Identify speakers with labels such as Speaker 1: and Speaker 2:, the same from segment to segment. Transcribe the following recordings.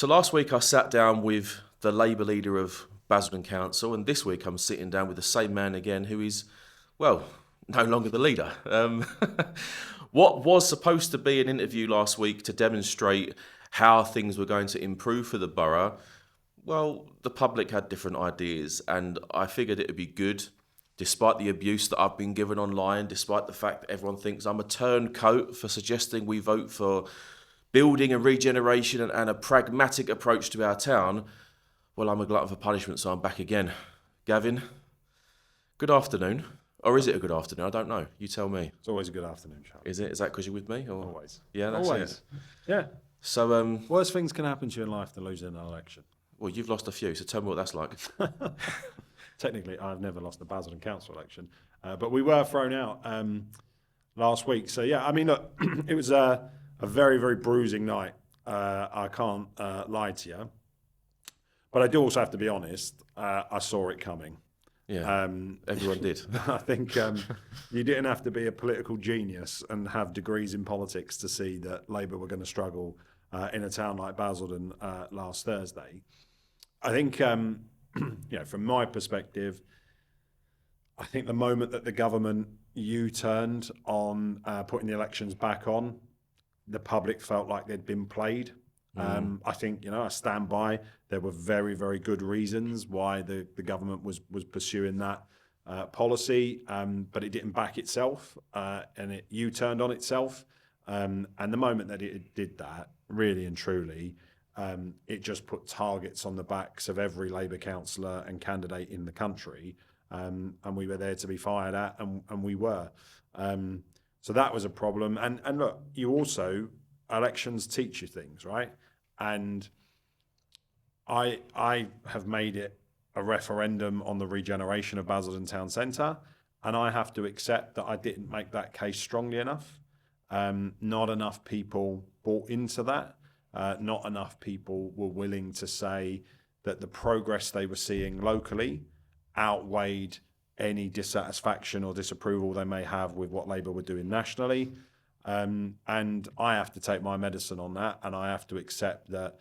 Speaker 1: So last week I sat down with the Labour leader of Basildon Council, and this week I'm sitting down with the same man again who is, well, no longer the leader. What was supposed to be an interview last week to demonstrate how things were going to improve for the borough, well, the public had different ideas, and I figured it would be good, despite the abuse that I've been given online, despite the fact that everyone thinks I'm a turncoat for suggesting we vote for building and regeneration and a pragmatic approach to our town. Well, I'm a glutton for punishment, so I'm back again. Gavin, good afternoon. Or is it a good afternoon? I don't know. You tell me.
Speaker 2: It's always a good afternoon, Charlie.
Speaker 1: Is it? Is that because you're with me? Or?
Speaker 2: Always.
Speaker 1: Yeah, that's
Speaker 2: Always.
Speaker 1: it.
Speaker 2: Yeah.
Speaker 1: So,
Speaker 2: worst things can happen to you in life than losing an election.
Speaker 1: well, you've lost a few, so tell me what that's like.
Speaker 2: Technically, I've never lost the Basildon Council election, but we were thrown out last week. So, yeah, I mean, look, it was a very, very bruising night. I can't lie to you. But I do also have to be honest, I saw it coming.
Speaker 1: Yeah, everyone did.
Speaker 2: I think you didn't have to be a political genius and have degrees in politics to see that Labour were going to struggle in a town like Basildon last Thursday. I think, from my perspective, I think the moment that the government U-turned on putting the elections back on, the public felt like they'd been played. I think, I stand by. There were very, very good reasons why the government was pursuing that policy, but it didn't back itself, and it U-turned on itself. And the moment that it did that, really and truly, it just put targets on the backs of every Labour councillor and candidate in the country, and we were there to be fired at, and we were. So that was a problem. And look, elections teach you things, right? And I have made it a referendum on the regeneration of Basildon Town Centre, and I have to accept that I didn't make that case strongly enough. Not enough people bought into that. Not enough people were willing to say that the progress they were seeing locally outweighed any dissatisfaction or disapproval they may have with what Labour were doing nationally. And I have to take my medicine on that, and I have to accept that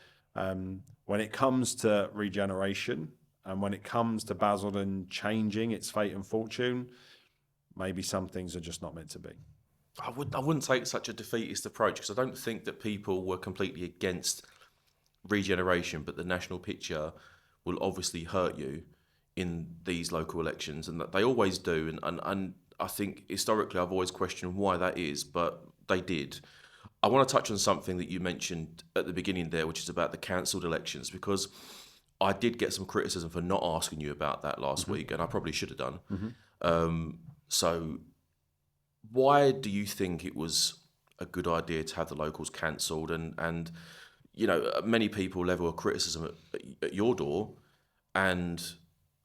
Speaker 2: when it comes to regeneration and when it comes to Basildon changing its fate and fortune, maybe some things are just not meant to be.
Speaker 1: I wouldn't take such a defeatist approach, because I don't think that people were completely against regeneration, but the national picture will obviously hurt you in these local elections, and that they always do. And I think historically I've always questioned why that is, but they did. I want to touch on something that you mentioned at the beginning there, which is about the cancelled elections, because I did get some criticism for not asking you about that last week, and I probably should have done. So why do you think it was a good idea to have the locals cancelled? And many people level a criticism at your door, and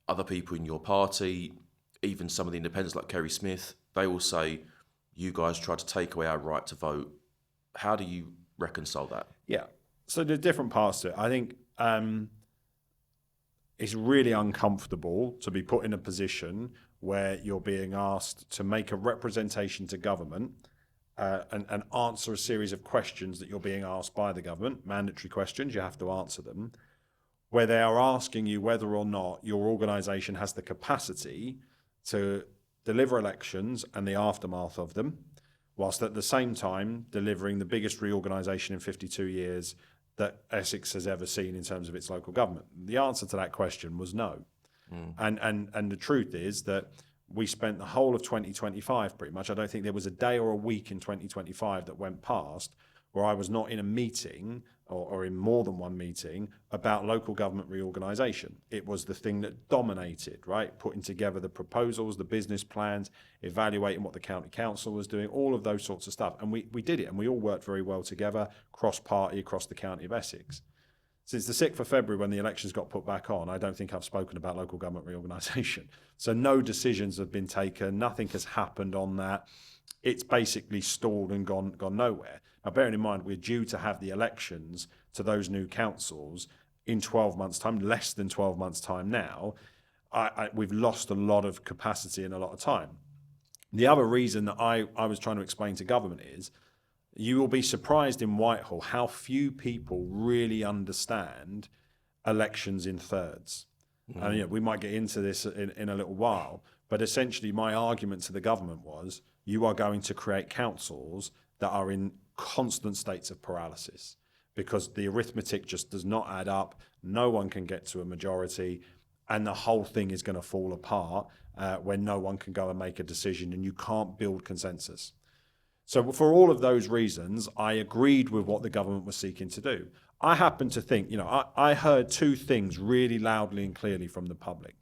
Speaker 1: other people in your party, even some of the independents like Kerry Smith, they will say, you guys tried to take away our right to vote. How do you reconcile that?
Speaker 2: Yeah, so there's different parts to it. I think it's really uncomfortable to be put in a position where you're being asked to make a representation to government and answer a series of questions that you're being asked by the government, mandatory questions, you have to answer them, where they are asking you whether or not your organisation has the capacity to deliver elections and the aftermath of them, whilst at the same time delivering the biggest reorganisation in 52 years that Essex has ever seen in terms of its local government. The answer to that question was no. And the truth is that we spent the whole of 2025 pretty much. I don't think there was a day or a week in 2025 that went past where I was not in a meeting or in more than one meeting about local government reorganisation. It was the thing that dominated, right? Putting together the proposals, the business plans, evaluating what the county council was doing, all of those sorts of stuff. And we did it, and we all worked very well together, cross-party, across the county of Essex. Since the 6th of February, when the elections got put back on, I don't think I've spoken about local government reorganisation. So no decisions have been taken, nothing has happened on that. It's basically stalled and gone nowhere. Now, bearing in mind, we're due to have the elections to those new councils in 12 months' time, less than 12 months' time now. We've lost a lot of capacity and a lot of time. The other reason that I was trying to explain to government is, You will be surprised in Whitehall how few people really understand elections in thirds. And we might get into this in a little while, but essentially my argument to the government was, you are going to create councils that are in constant states of paralysis because the arithmetic just does not add up. No one can get to a majority, and the whole thing is going to fall apart when no one can go and make a decision, and you can't build consensus. So for all of those reasons, I agreed with what the government was seeking to do. I happen to think, I heard two things really loudly and clearly from the public.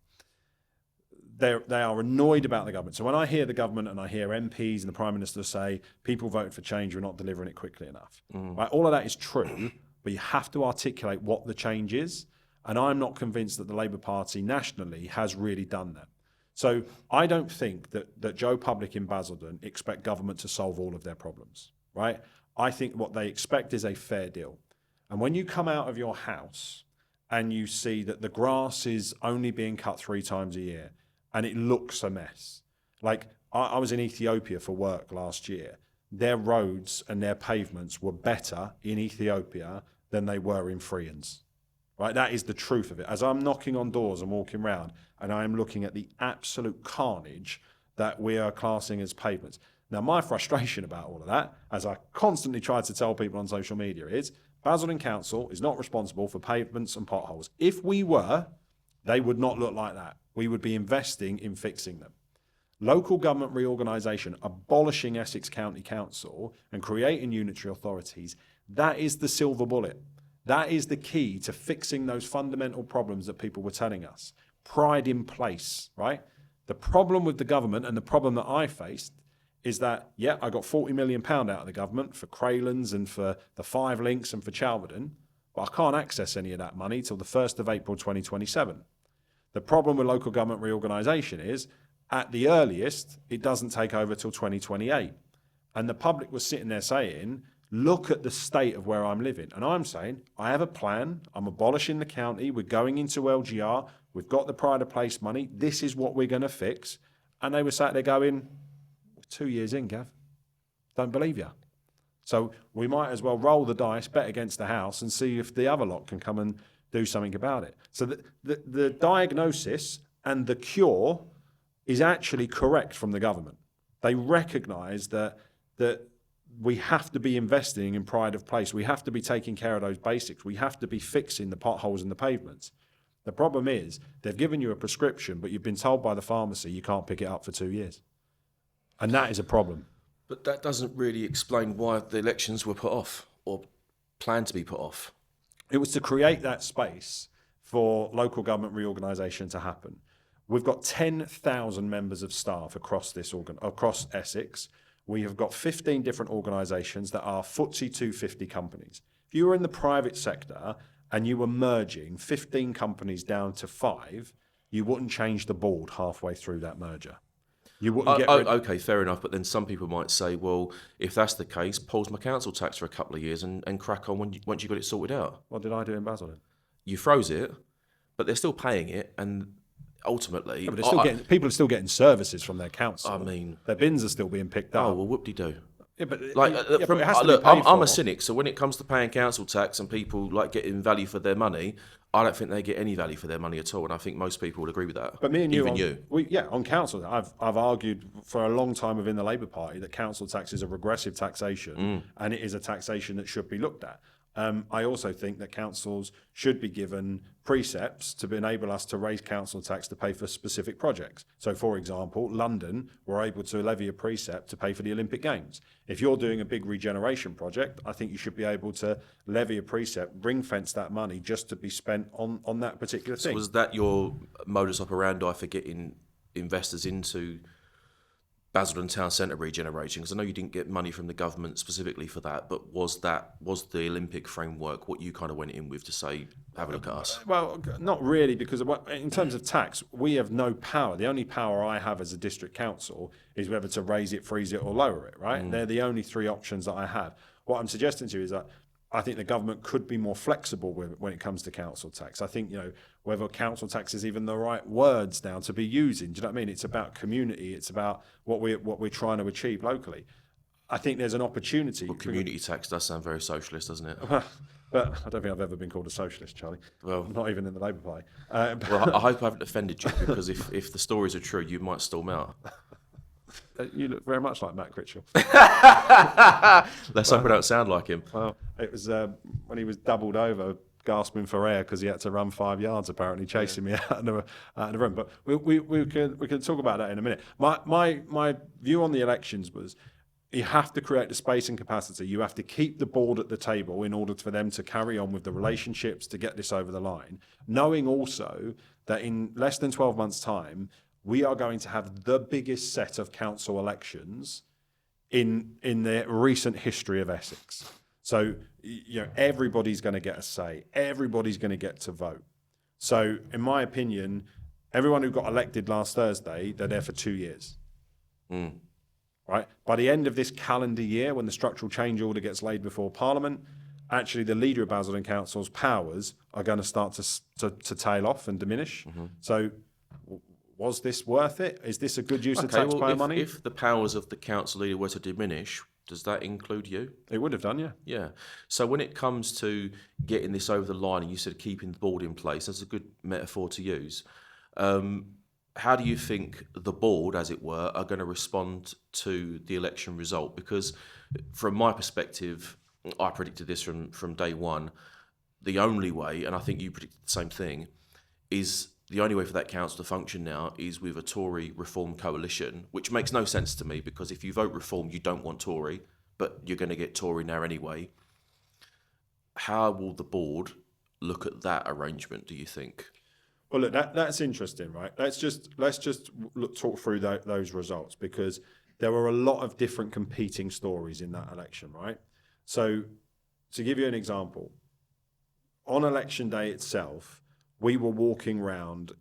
Speaker 2: They are annoyed about the government. So when I hear the government and I hear MPs and the Prime Minister say, people voted for change, we're not delivering it quickly enough. Right? All of that is true, but you have to articulate what the change is. And I'm not convinced that the Labour Party nationally has really done that. So I don't think that Joe Public in Basildon expect government to solve all of their problems, right? I think what they expect is a fair deal. And when you come out of your house and you see that the grass is only being cut 3 times a year and it looks a mess. Like I was in Ethiopia for work last year. Their roads and their pavements were better in Ethiopia than they were in Friends. Right, that is the truth of it. As I'm knocking on doors and walking around, and I am looking at the absolute carnage that we are classing as pavements. Now, my frustration about all of that, as I constantly try to tell people on social media, is Basildon Council is not responsible for pavements and potholes. If we were, they would not look like that. We would be investing in fixing them. Local government reorganisation, abolishing Essex County Council and creating unitary authorities, that is the silver bullet. That is the key to fixing those fundamental problems that people were telling us. Pride in place, right? The problem with the government and the problem that I faced is that, I got £40 million out of the government for Craylands and for the 5 links and for Chalverdon, but I can't access any of that money till the 1st of April 2027. The problem with local government reorganisation is, at the earliest, it doesn't take over till 2028. And the public was sitting there saying, look at the state of where I'm living. And I'm saying, I have a plan. I'm abolishing the county. We're going into LGR. We've got the pride of place money. This is what we're going to fix. And they were sat there going, 2 years in, Gav. Don't believe you. So we might as well roll the dice, bet against the house, and see if the other lot can come and do something about it. So the diagnosis and the cure is actually correct from the government. They recognise that we have to be investing in pride of place. We have to be taking care of those basics. We have to be fixing the potholes in the pavements. The problem is they've given you a prescription, but you've been told by the pharmacy you can't pick it up for 2 years. And that is a problem.
Speaker 1: But that doesn't really explain why the elections were put off or planned to be put off.
Speaker 2: It was to create that space for local government reorganisation to happen. We've got 10,000 members of staff across Essex. We have got 15 different organisations that are FTSE 250 companies. If you were in the private sector and you were merging 15 companies down to 5, you wouldn't change the board halfway through that merger. You wouldn't get rid.
Speaker 1: Okay, fair enough. But then some people might say, well, if that's the case, pause my council tax for a couple of years and crack on once you got it sorted out.
Speaker 2: What did I do in Basildon?
Speaker 1: You froze it, but they're still paying it, and ultimately,
Speaker 2: Yeah, but people are still getting services from their council.
Speaker 1: I mean,
Speaker 2: their bins are still being picked up.
Speaker 1: Oh well, whoop-de-doo.
Speaker 2: Yeah, but
Speaker 1: Like,
Speaker 2: but it has to be paid
Speaker 1: I'm
Speaker 2: for.
Speaker 1: a cynic, so when it comes to paying council tax and people like getting value for their money, I don't think they get any value for their money at all, and I think most people would agree with that.
Speaker 2: But me and you,
Speaker 1: even
Speaker 2: on council, I've argued for a long time within the Labour Party that council tax is a regressive taxation, and it is a taxation that should be looked at. I also think that councils should be given precepts to enable us to raise council tax to pay for specific projects. So, for example, London were able to levy a precept to pay for the Olympic Games. If you're doing a big regeneration project, I think you should be able to levy a precept, ring-fence that money just to be spent on that particular thing.
Speaker 1: So was that your modus operandi for getting investors into Basildon Town Centre regeneration? Because I know you didn't get money from the government specifically for that, but was the Olympic framework what you kind of went in with to say, have a look at us?
Speaker 2: Well, not really, because in terms of tax, we have no power. The only power I have as a district council is whether to raise it, freeze it, or lower it, right? They're the only 3 options that I have. What I'm suggesting to you is that I think the government could be more flexible when it comes to council tax. I think, whether council tax is even the right words now to be using. Do you know what I mean? It's about community. It's about what we're trying to achieve locally. I think there's an opportunity.
Speaker 1: Well, community tax does sound very socialist, doesn't it?
Speaker 2: But I don't think I've ever been called a socialist, Charlie.
Speaker 1: Well,
Speaker 2: Not even in the Labour Party.
Speaker 1: well, I hope I haven't offended you, because if the stories are true, you might storm out.
Speaker 2: You look very much like Matt Critchell.
Speaker 1: Let's hope I don't sound like him.
Speaker 2: Well, it was when he was doubled over, gasping for air because he had to run 5 yards, apparently, chasing me out of the room. But we can talk about that in a minute. My view on the elections was, you have to create the space and capacity. You have to keep the board at the table in order for them to carry on with the relationships to get this over the line, knowing also that in less than 12 months' time, we are going to have the biggest set of council elections in the recent history of Essex. So, everybody's going to get a say. Everybody's going to get to vote. So, in my opinion, everyone who got elected last Thursday, they're there for 2 years. Right? By the end of this calendar year, when the structural change order gets laid before Parliament, actually the leader of Basildon Council's powers are going to start to tail off and diminish. So, was this worth it? Is this a good use of taxpayer money?
Speaker 1: If the powers of the council leader were to diminish, does that include you?
Speaker 2: It would have done, yeah.
Speaker 1: Yeah. So when it comes to getting this over the line, and you said keeping the board in place, that's a good metaphor to use. How do you think the board, as it were, are going to respond to the election result? Because from my perspective, I predicted this from day one, the only way, and I think you predicted the same thing, is the only way for that council to function now is with a Tory Reform coalition, which makes no sense to me, because if you vote Reform, you don't want Tory, but you're going to get Tory now anyway. How will the board look at that arrangement, do you think?
Speaker 2: Well, look, that's interesting, right? Let's just talk through those results, because there were a lot of different competing stories in that election, right? So, to give you an example, on election day itself, we were walking around,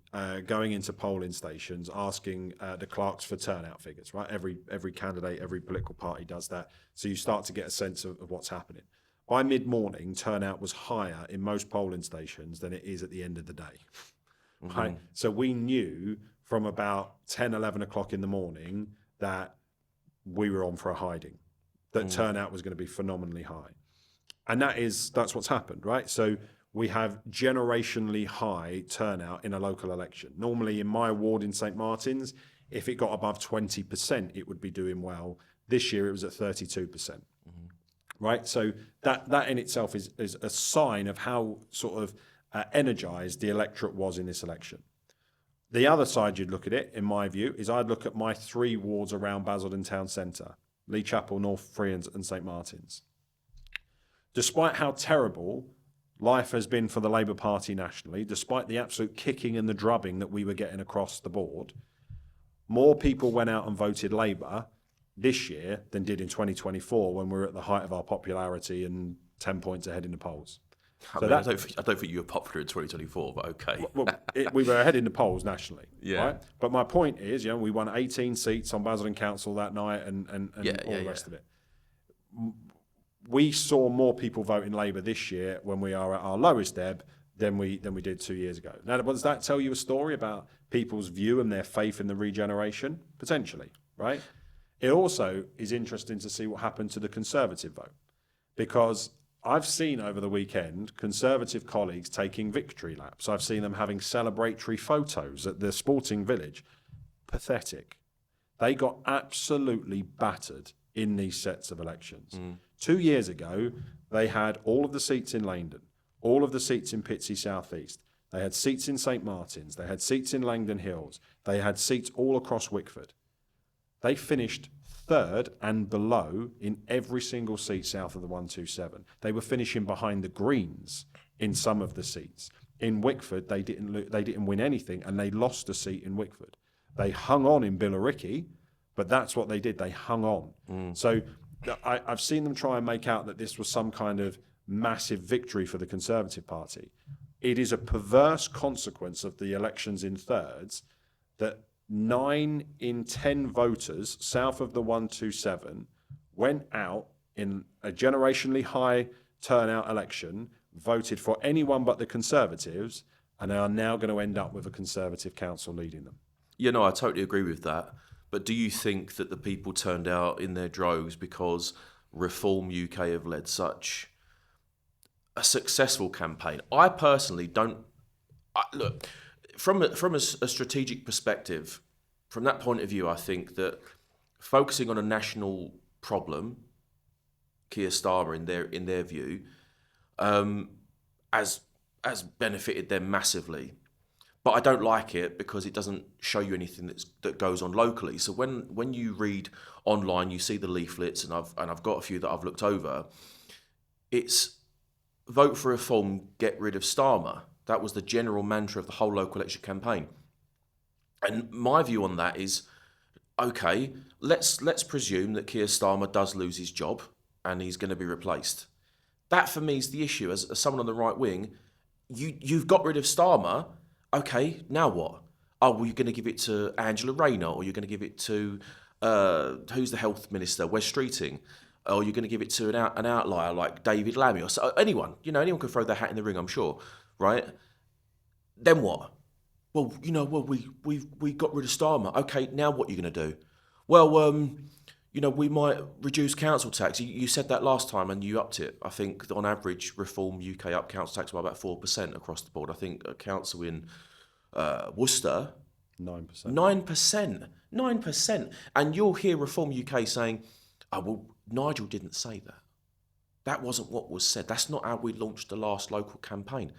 Speaker 2: going into polling stations, asking the clerks for turnout figures, right? Every candidate, every political party does that. So you start to get a sense of what's happening. By mid-morning, turnout was higher in most polling stations than it is at the end of the day. Right? So we knew from about 10, 11 o'clock in the morning that we were on for a hiding, that turnout was going to be phenomenally high. And that's what's happened, right? So we have generationally high turnout in a local election. Normally in my ward in St Martin's, if it got above 20%, it would be doing well. This year it was at 32%. Right? So that in itself is a sign of how sort of energised the electorate was in this election. The other side you'd look at it, in my view, is I'd look at my 3 wards around Basildon Town Centre, Lee Chapel, North Friends and St Martin's. Despite how terrible life has been for the Labour Party nationally, despite the absolute kicking and the drubbing that we were getting across the board, more people went out and voted Labour this year than did in 2024, when we were at the height of our popularity and 10 points ahead in the polls.
Speaker 1: I don't think you were popular in 2024, but okay.
Speaker 2: We were ahead in the polls nationally.
Speaker 1: Yeah.
Speaker 2: Right? But my point is, we won 18 seats on Basildon Council that night and all the rest of it. We saw more people voting Labour this year when we are at our lowest ebb than we did 2 years ago. Now, does that tell you a story about people's view and their faith in the regeneration? Potentially, right? It also is interesting to see what happened to the Conservative vote, because I've seen over the weekend Conservative colleagues taking victory laps. I've seen them having celebratory photos at the Sporting Village. Pathetic. They got absolutely battered in these sets of elections. 2 years ago, they had all of the seats in Langdon, all of the seats in Pitsea South East. They had seats in St Martin's. They had seats in Langdon Hills. They had seats all across Wickford. They finished third and below in every single seat south of the 127. They were finishing behind the Greens in some of the seats. In Wickford, they didn't win anything, and they lost a seat in Wickford. They hung on in Billericay, but that's what they did. They hung on. So I've seen them try and make out that this was some kind of massive victory for the Conservative Party. It is a perverse consequence of the elections in thirds that 9 in 10 voters south of the 127 went out in a generationally high turnout election, voted for anyone but the Conservatives, and are now going to end up with a Conservative council leading them.
Speaker 1: Yeah, no, I totally agree with that. But do you think that the people turned out in their droves because Reform UK have led such a successful campaign? I personally don't. Look, from a strategic perspective, from that point of view, I think that focusing on a national problem, Keir Starmer in their view, has benefited them massively. But I don't like it because it doesn't show you anything that goes on locally. So when you read online, you see the leaflets, and I've got a few that I've looked over. It's vote for Reform, get rid of Starmer. That was the general mantra of the whole local election campaign. And my view on that is, okay, let's presume that Keir Starmer does lose his job and he's going to be replaced. That for me is the issue. As someone on the right wing, you've got rid of Starmer. Okay, now what? Oh, well, you're going to give it to Angela Rayner, or you're going to give it to who's the health minister, Wes Streeting, or you're going to give it to an outlier like David Lammy, or anyone. Anyone can throw their hat in the ring, I'm sure, right? Then what? Well, we got rid of Starmer. Okay, now what are you going to do? Well, we might reduce council tax. You said that last time and you upped it. I think on average, Reform UK up council tax by about 4% across the board. I think a council in Worcester,
Speaker 2: 9%.
Speaker 1: 9%. And you'll hear Reform UK saying, oh, well, Nigel didn't say that. That wasn't what was said. That's not how we launched the last local campaign.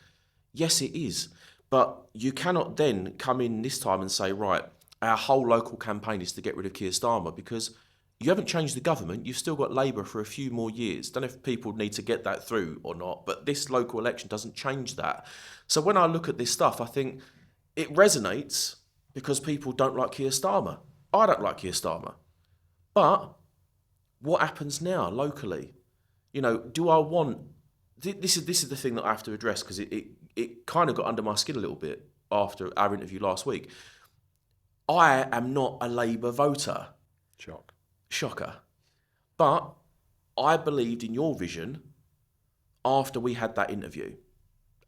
Speaker 1: Yes, it is. But you cannot then come in this time and say, right, our whole local campaign is to get rid of Keir Starmer, because you haven't changed the government. You've still got Labour for a few more years. Don't know if people need to get that through or not, but this local election doesn't change that. So when I look at this stuff, I think it resonates because people don't like Keir Starmer. I don't like Keir Starmer. But what happens now locally? Do I want... This is the thing that I have to address, because it kind of got under my skin a little bit after our interview last week. I am not a Labour voter. Shocker. But I believed in your vision after we had that interview.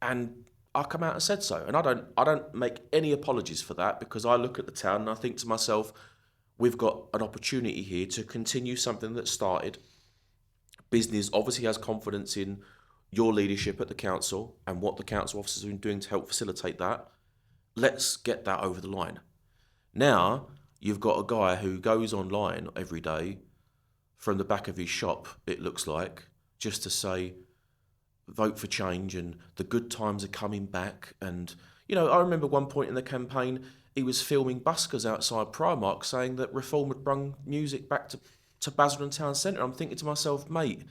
Speaker 1: And I come out and said so. And I don't make any apologies for that, because I look at the town and I think to myself, we've got an opportunity here to continue something that started. Business obviously has confidence in your leadership at the council and what the council officers have been doing to help facilitate that. Let's get that over the line. Now, you've got a guy who goes online every day from the back of his shop, it looks like, just to say, vote for change and the good times are coming back. And, I remember one point in the campaign, he was filming buskers outside Primark saying that Reform had brung music back to Basildon Town Centre. I'm thinking to myself, mate,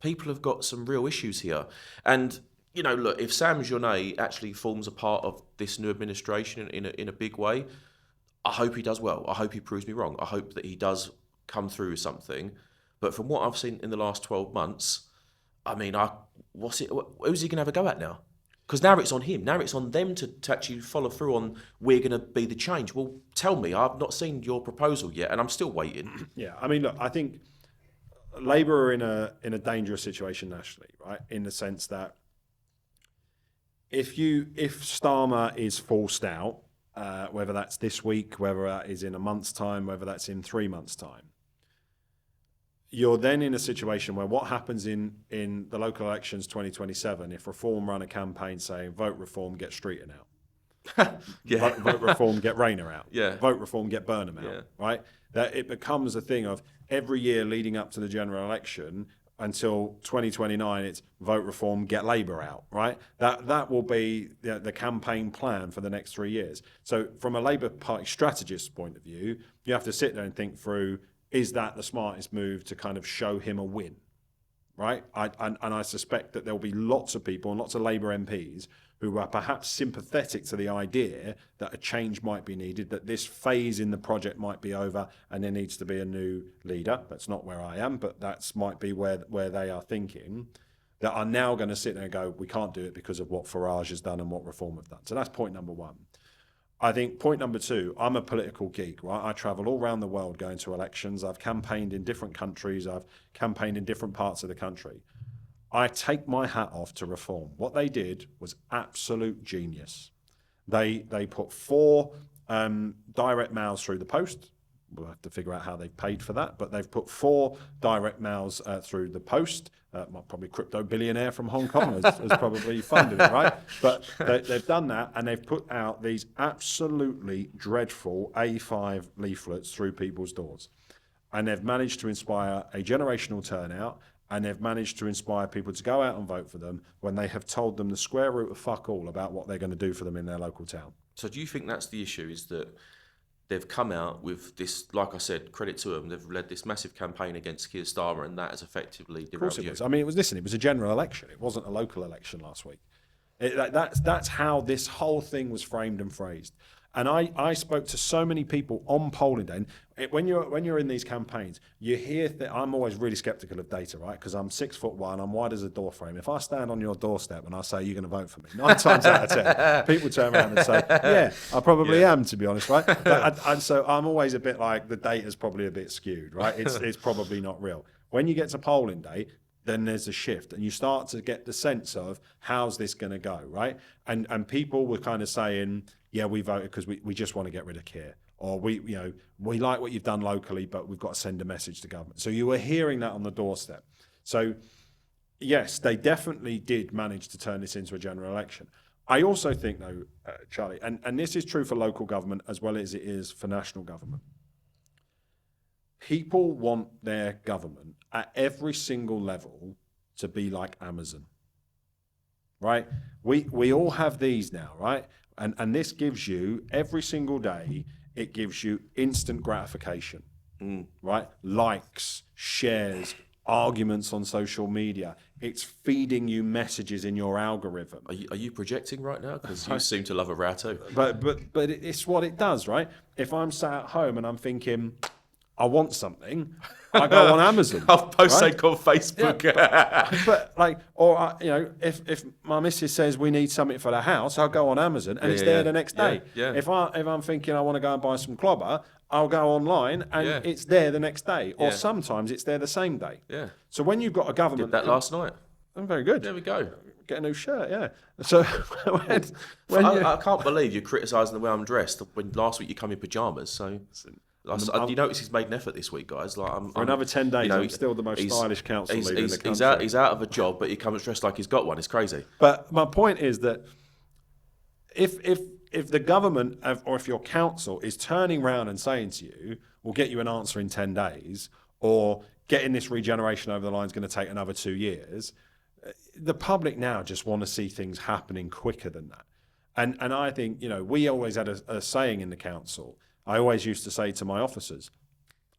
Speaker 1: people have got some real issues here. And, look, if Sam Journet actually forms a part of this new administration in a big way, I hope he does well. I hope he proves me wrong. I hope that he does come through with something. But from what I've seen in the last 12 months, I mean, who's he going to have a go at now? Because now it's on him. Now it's on them to actually follow through on, we're going to be the change. Well, tell me, I've not seen your proposal yet, and I'm still waiting.
Speaker 2: Yeah, I mean, look, I think Labour are in a dangerous situation nationally, right? In the sense that if Starmer is forced out, whether that's this week, whether that is in a month's time, whether that's in 3 months' time, you're then in a situation where what happens in the local elections 2027, if Reform run a campaign saying vote Reform, get Streeting out,
Speaker 1: Yeah.
Speaker 2: vote Reform, get Rayner out,
Speaker 1: Yeah.
Speaker 2: vote Reform, get Burnham out,
Speaker 1: Yeah.
Speaker 2: right? That it becomes a thing of every year leading up to the general election until 2029, it's vote Reform, get Labour out, right? That will be the campaign plan for the next 3 years. So from a Labour Party strategist's point of view, you have to sit there and think through, is that the smartest move to kind of show him a win, right? And I suspect that there will be lots of people and lots of Labour MPs who are perhaps sympathetic to the idea that a change might be needed, that this phase in the project might be over and there needs to be a new leader. That's not where I am, but that might be where they are thinking, that are now going to sit there and go, we can't do it because of what Farage has done and what Reform have done. So that's point number one. I think point number two, I'm a political geek, right? I travel all around the world going to elections. I've campaigned in different countries. I've campaigned in different parts of the country. I take my hat off to Reform. What they did was absolute genius. They put 4 direct mails through the post, we'll have to figure out how they've paid for that, but they've put 4 direct mails through the post. Probably crypto billionaire from Hong Kong has probably funded it, right? But they've done that, and they've put out these absolutely dreadful A5 leaflets through people's doors. And they've managed to inspire a generational turnout, and they've managed to inspire people to go out and vote for them when they have told them the square root of fuck all about what they're going to do for them in their local town.
Speaker 1: So do you think that's the issue, is that they've come out with this, like I said, credit to them, they've led this massive campaign against Keir Starmer, and that has effectively derailed
Speaker 2: Of course it
Speaker 1: you?
Speaker 2: was. I mean, it was a general election. It wasn't a local election last week. That's how this whole thing was framed and phrased. And I spoke to so many people on polling day. And when you're in these campaigns, you hear that I'm always really skeptical of data, right? Because I'm 6'1", I'm wide as a door frame. If I stand on your doorstep and I say you're going to vote for me, 9 times out of 10, people turn around and say, "Yeah, I probably am," to be honest, right? And so I'm always a bit like, the data's probably a bit skewed, right? It's probably not real. When you get to polling day, then there's a shift, and you start to get the sense of how's this going to go, right? And people were kind of saying, yeah, we voted because we just want to get rid of Keir, or we like what you've done locally, but we've got to send a message to government. So you were hearing that on the doorstep. So yes, they definitely did manage to turn this into a general election. I also think, though, Charlie, and this is true for local government as well as it is for national government, people want their government at every single level to be like Amazon, right? We all have these now, right? And this gives you, every single day, it gives you instant gratification, right? Likes, shares, arguments on social media. It's feeding you messages in your algorithm.
Speaker 1: Are you projecting right now? Because you seem to love a row too.
Speaker 2: But it's what it does, right? If I'm sat at home and I'm thinking, I want something, I go on Amazon.
Speaker 1: I'll post
Speaker 2: right?
Speaker 1: something on Facebook.
Speaker 2: Yeah, but like, or if my missus says we need something for the house, I'll go on Amazon and it's there the next day.
Speaker 1: Yeah.
Speaker 2: If I'm thinking I want to go and buy some clobber, I'll go online and it's there the next day, or sometimes it's there the same day.
Speaker 1: Yeah.
Speaker 2: So when you've got a government,
Speaker 1: Did that last night.
Speaker 2: I'm very good.
Speaker 1: There we go.
Speaker 2: Get a new shirt, yeah. So
Speaker 1: I can't believe you're criticising the way I'm dressed. When last week you come in pajamas, so. You notice he's made an effort this week, guys. Like,
Speaker 2: for another 10 days, I'm still the most stylish council leader in the country.
Speaker 1: He's out of a job, but he comes dressed like he's got one. It's crazy.
Speaker 2: But my point is that if the government or if your council is turning around and saying to you, "We'll get you an answer in 10 days," or "Getting this regeneration over the line is going to take another 2 years," the public now just want to see things happening quicker than that. And I think, we always had a saying in the council. I always used to say to my officers,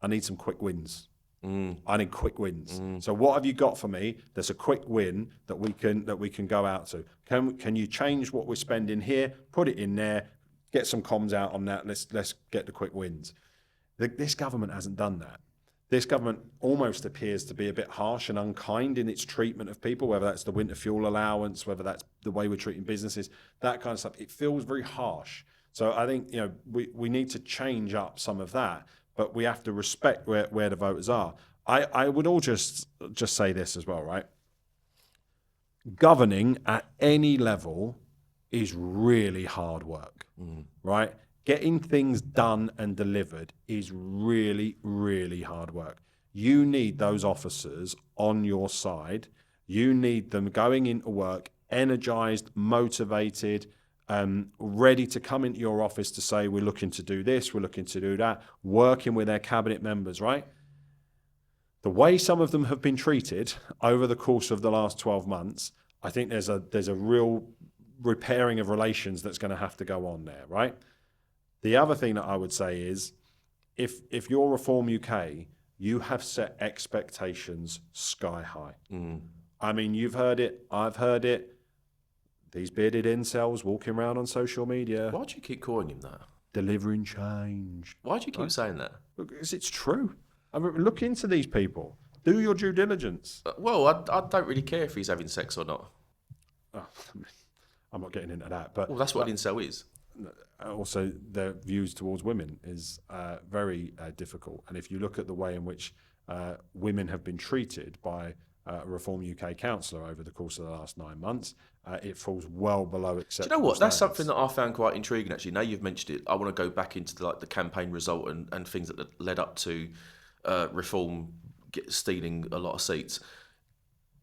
Speaker 2: I need some quick wins. I need quick wins. So what have you got for me that's a quick win that we can go out to? Can you change what we're spending here, put it in there, get some comms out on that, let's get the quick wins. This government hasn't done that. This government almost appears to be a bit harsh and unkind in its treatment of people, whether that's the winter fuel allowance, whether that's the way we're treating businesses, that kind of stuff. It feels very harsh. So I think we need to change up some of that, but we have to respect where the voters are. I would all just say this as well, right? Governing at any level is really hard work, right? Getting things done and delivered is really, really hard work. You need those officers on your side. You need them going into work energized, motivated, ready to come into your office to say, we're looking to do this, we're looking to do that, working with their cabinet members, right? The way some of them have been treated over the course of the last 12 months, I think there's a real repairing of relations that's going to have to go on there, right? The other thing that I would say is, if you're Reform UK, you have set expectations sky high. I mean, you've heard it, I've heard it. These bearded incels walking around on social media.
Speaker 1: Why do you keep calling him that?
Speaker 2: Delivering change.
Speaker 1: Why do you keep saying that?
Speaker 2: Because it's true. I mean, look into these people. Do your due diligence.
Speaker 1: Well, I don't really care if he's having sex or not.
Speaker 2: Oh, I'm not getting into that. But
Speaker 1: that's what an incel is.
Speaker 2: Also, their views towards women is very difficult. And if you look at the way in which women have been treated by a Reform UK councillor over the course of the last 9 months. It falls well below
Speaker 1: Do you
Speaker 2: acceptable
Speaker 1: know what? That's
Speaker 2: standards.
Speaker 1: something that I found quite intriguing, actually. Now you've mentioned it, I want to go back into the campaign result and things that led up to Reform stealing a lot of seats.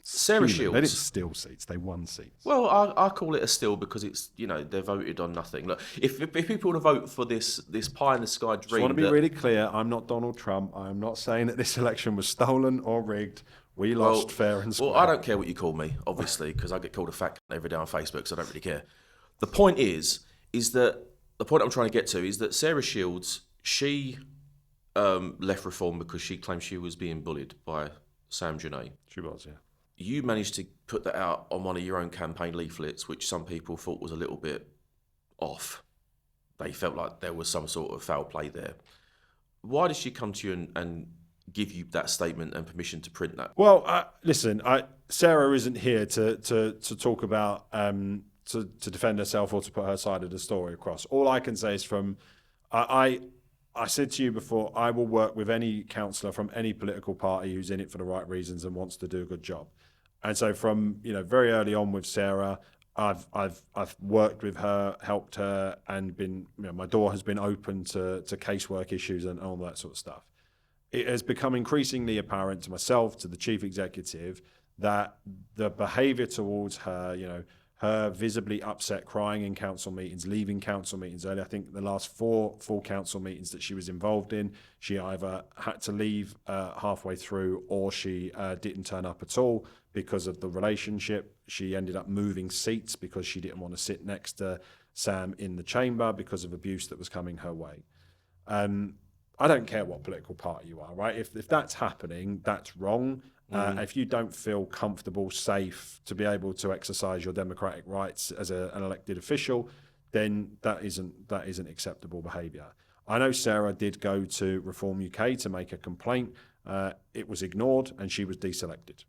Speaker 1: Sarah
Speaker 2: Stealing. They didn't
Speaker 1: Shields.
Speaker 2: steal seats; they won seats.
Speaker 1: Well, I call it a steal because it's, they voted on nothing. Look, if people want to vote for this pie in the sky
Speaker 2: Just
Speaker 1: dream,
Speaker 2: want to be
Speaker 1: that,
Speaker 2: really clear. I'm not Donald Trump. I am not saying that this election was stolen or rigged. We lost fair and square.
Speaker 1: well, I don't care what you call me, obviously, because I get called a fat cunt every day on Facebook, so I don't really care. The point is that the point I'm trying to get to is that Sarah Shields, she left Reform because she claimed she was being bullied by Sam Journet.
Speaker 2: She was, yeah.
Speaker 1: You managed to put that out on one of your own campaign leaflets, which some people thought was a little bit off. They felt like there was some sort of foul play there. Why did she come to you and give you that statement and permission to print that?
Speaker 2: Well, listen, Sarah isn't here to talk about to defend herself or to put her side of the story across. All I can say is I said to you before, I will work with any councillor from any political party who's in it for the right reasons and wants to do a good job. And so from very early on with Sarah, I've worked with her, helped her, and been my door has been open to casework issues and all that sort of stuff. It has become increasingly apparent to myself, to the chief executive, that the behaviour towards her, her visibly upset, crying in council meetings, leaving council meetings early. I think the last 4 full council meetings that she was involved in, she either had to leave halfway through or she didn't turn up at all because of the relationship. She ended up moving seats because she didn't want to sit next to Sam in the chamber because of abuse that was coming her way. I don't care what political party you are, right? If that's happening, that's wrong. If you don't feel comfortable, safe to be able to exercise your democratic rights as an elected official, then that isn't acceptable behaviour. I know Sarah did go to Reform UK to make a complaint. It was ignored and she was deselected.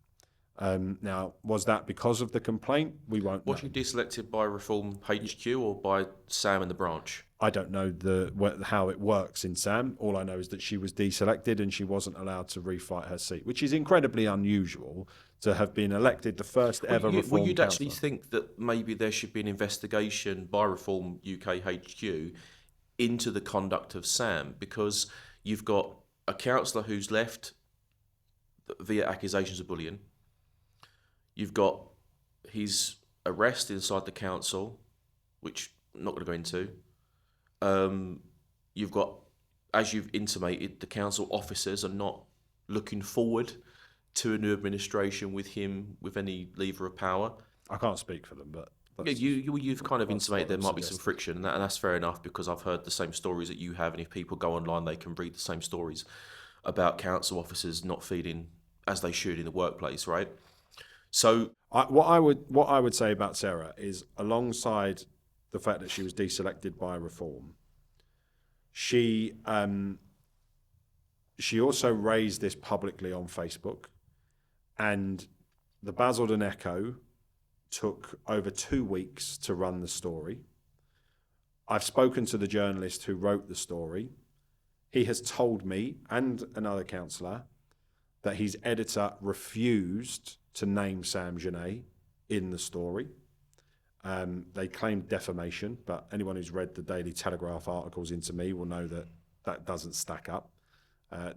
Speaker 2: Now, was that because of the complaint? We won't know.
Speaker 1: Was she deselected by Reform HQ or by Sam and the branch?
Speaker 2: I don't know how it works in Sam. All I know is that she was deselected and she wasn't allowed to refight her seat, which is incredibly unusual to have been elected the first ever Reform
Speaker 1: Well, you'd
Speaker 2: councillor.
Speaker 1: actually think that maybe there should be an investigation by Reform UK HQ into the conduct of Sam, because you've got a councillor who's left via accusations of bullying. You've got his arrest inside the council, which I'm not going to go into. You've got, as you've intimated, the council officers are not looking forward to a new administration with him with any lever of power.
Speaker 2: I can't speak for them, but
Speaker 1: Yeah, you've kind of intimated there might be some
Speaker 2: suggested.
Speaker 1: friction, and that's fair enough, because I've heard the same stories that you have, and if people go online, they can read the same stories about council officers not feeling as they should in the workplace, right? So
Speaker 2: What I would say about Sarah is, alongside the fact that she was deselected by Reform, she also raised this publicly on Facebook, and the Basildon Echo took over 2 weeks to run the story. I've spoken to the journalist who wrote the story. He has told me and another councillor that his editor refused to name Sam Journet in the story. They claimed defamation, but anyone who's read the Daily Telegraph articles into me will know that that doesn't stack up.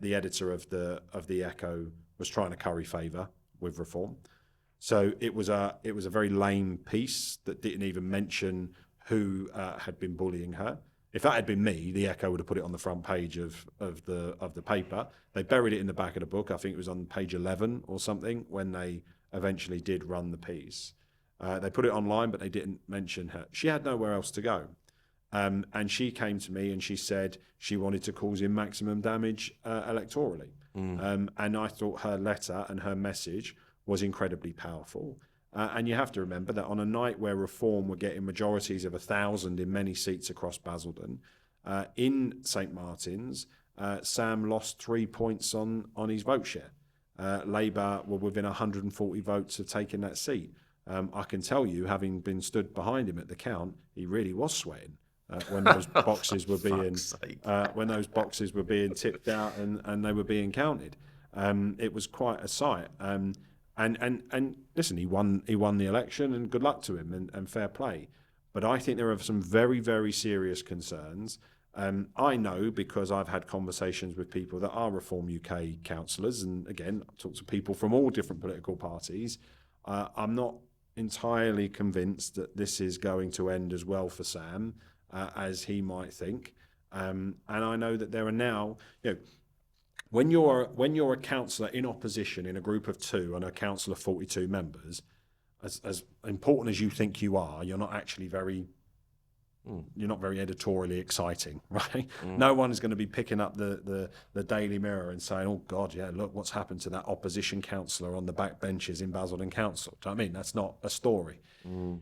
Speaker 2: The editor of the Echo was trying to curry favour with Reform. So it was a very lame piece that didn't even mention who had been bullying her. If that had been me, the Echo would have put it on the front page of the paper. They buried it in the back of the book. I think it was on page 11 or something when they eventually did run the piece. They put it online, but they didn't mention her. She had nowhere else to go. And she came to me and she said she wanted to cause him maximum damage electorally. And I thought her letter and her message was incredibly powerful. And you have to remember that on a night where Reform were getting majorities of 1,000 in many seats across Basildon, in St Martin's, Sam lost 3 points on his vote share. Labour were within 140 votes of taking that seat. I can tell you, having been stood behind him at the count, he really was sweating when those boxes were being tipped out and they were being counted. It was quite a sight. And listen, he won the election, and good luck to him, and fair play. But I think there are some very, very serious concerns. I know because I've had conversations with people that are Reform UK councillors, and again, I've talked to people from all different political parties. I'm not entirely convinced that this is going to end as well for Sam as he might think. And I know that there are now, when you're a councillor in opposition in a group of two and a council of 42 members, as important as you think you are, you're not actually you're not very editorially exciting, right? No one is going to be picking up the Daily Mirror and saying, oh God, yeah, look what's happened to that opposition councillor on the back benches in Basildon Council. Do you know what I mean? That's not a story.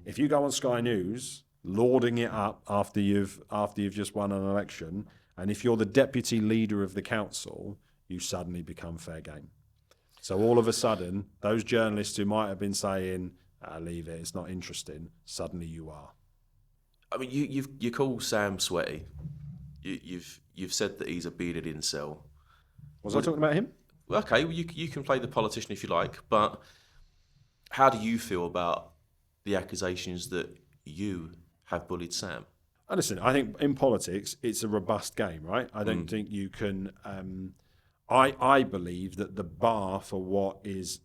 Speaker 2: If you go on Sky News lauding it up after you've just won an election, and if you're the deputy leader of the council, you suddenly become fair game. So all of a sudden, those journalists who might have been saying, leave it, it's not interesting, suddenly you are.
Speaker 1: I mean, you call Sam sweaty. You've said that he's a bearded incel.
Speaker 2: Was I talking about him?
Speaker 1: Okay, well, you can play the politician if you like, but how do you feel about the accusations that you have bullied Sam?
Speaker 2: Listen, I think in politics, it's a robust game, right? I don't think you can... I believe that the bar for what is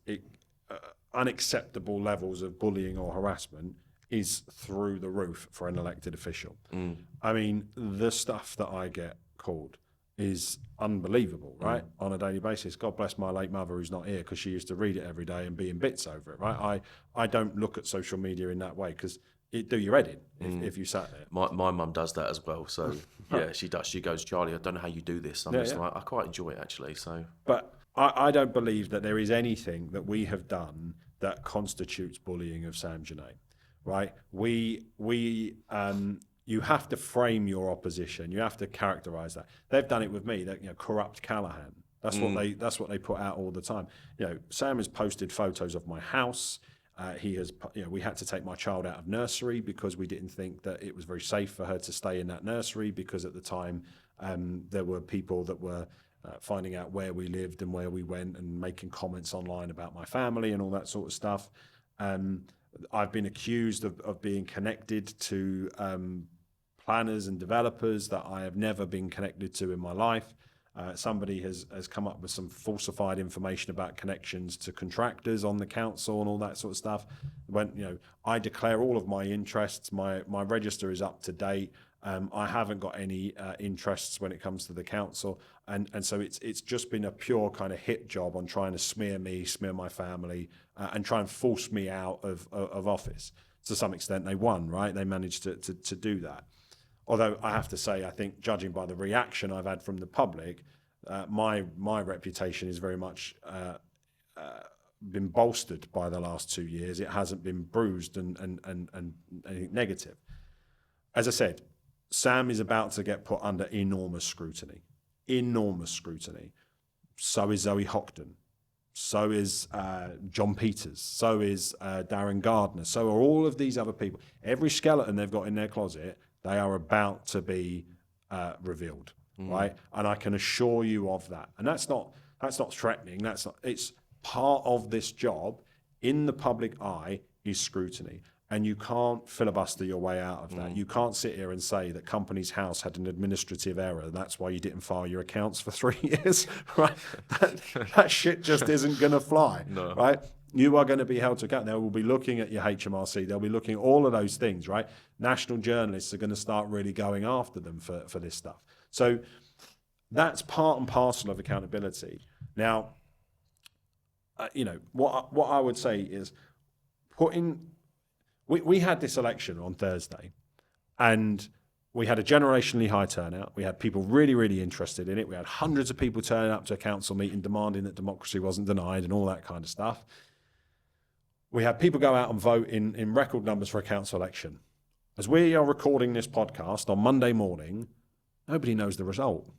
Speaker 2: unacceptable levels of bullying or harassment is through the roof for an elected official. I mean, the stuff that I get called is unbelievable, right? On a daily basis. God bless my late mother who's not here, because she used to read it every day and be in bits over it, right? I don't look at social media in that way, because it'd do your head in if you sat there.
Speaker 1: My mum does that as well. So yeah, she does. She goes, Charlie, I don't know how you do this. I'm like, I quite enjoy it actually. So,
Speaker 2: but I don't believe that there is anything that we have done that constitutes bullying of Sam Journet. Right, you have to frame your opposition. You have to characterise that. They've done it with me. That corrupt Callaghan. That's what they put out all the time. Sam has posted photos of my house. He has. We had to take my child out of nursery because we didn't think that it was very safe for her to stay in that nursery, because at the time there were people that were finding out where we lived and where we went and making comments online about my family and all that sort of stuff. I've been accused of being connected to planners and developers that I have never been connected to in my life. Somebody has come up with some falsified information about connections to contractors on the council and all that sort of stuff. When I declare all of my interests, my register is up to date. I haven't got any interests when it comes to the council, and so it's just been a pure kind of hit job on trying to smear me, smear my family, and try and force me out of office. To some extent, they won, right? They managed to do that. Although I have to say, I think judging by the reaction I've had from the public, my reputation is very much been bolstered by the last 2 years. It hasn't been bruised and anything negative. As I said, Sam is about to get put under enormous scrutiny. Enormous scrutiny. So is Zoe Hockton. So is John Peters. So is Darren Gardner. So are all of these other people. Every skeleton they've got in their closet, they are about to be revealed, right? And I can assure you of that. And that's not threatening. It's part of this job in the public eye is scrutiny. And you can't filibuster your way out of that. You can't sit here and say that Companies House had an administrative error, and that's why you didn't file your accounts for 3 years, right? That shit just isn't going to fly, right? You are going to be held to account. They will be looking at your HMRC. They'll be looking at all of those things, right? National journalists are going to start really going after them for this stuff. So that's part and parcel of accountability. Now, what I would say is we had this election on Thursday, and we had a generationally high turnout. We had people really, really interested in it. We had hundreds of people turning up to a council meeting demanding that democracy wasn't denied and all that kind of stuff. We had people go out and vote in record numbers for a council election. As we are recording this podcast on Monday morning, nobody knows the result.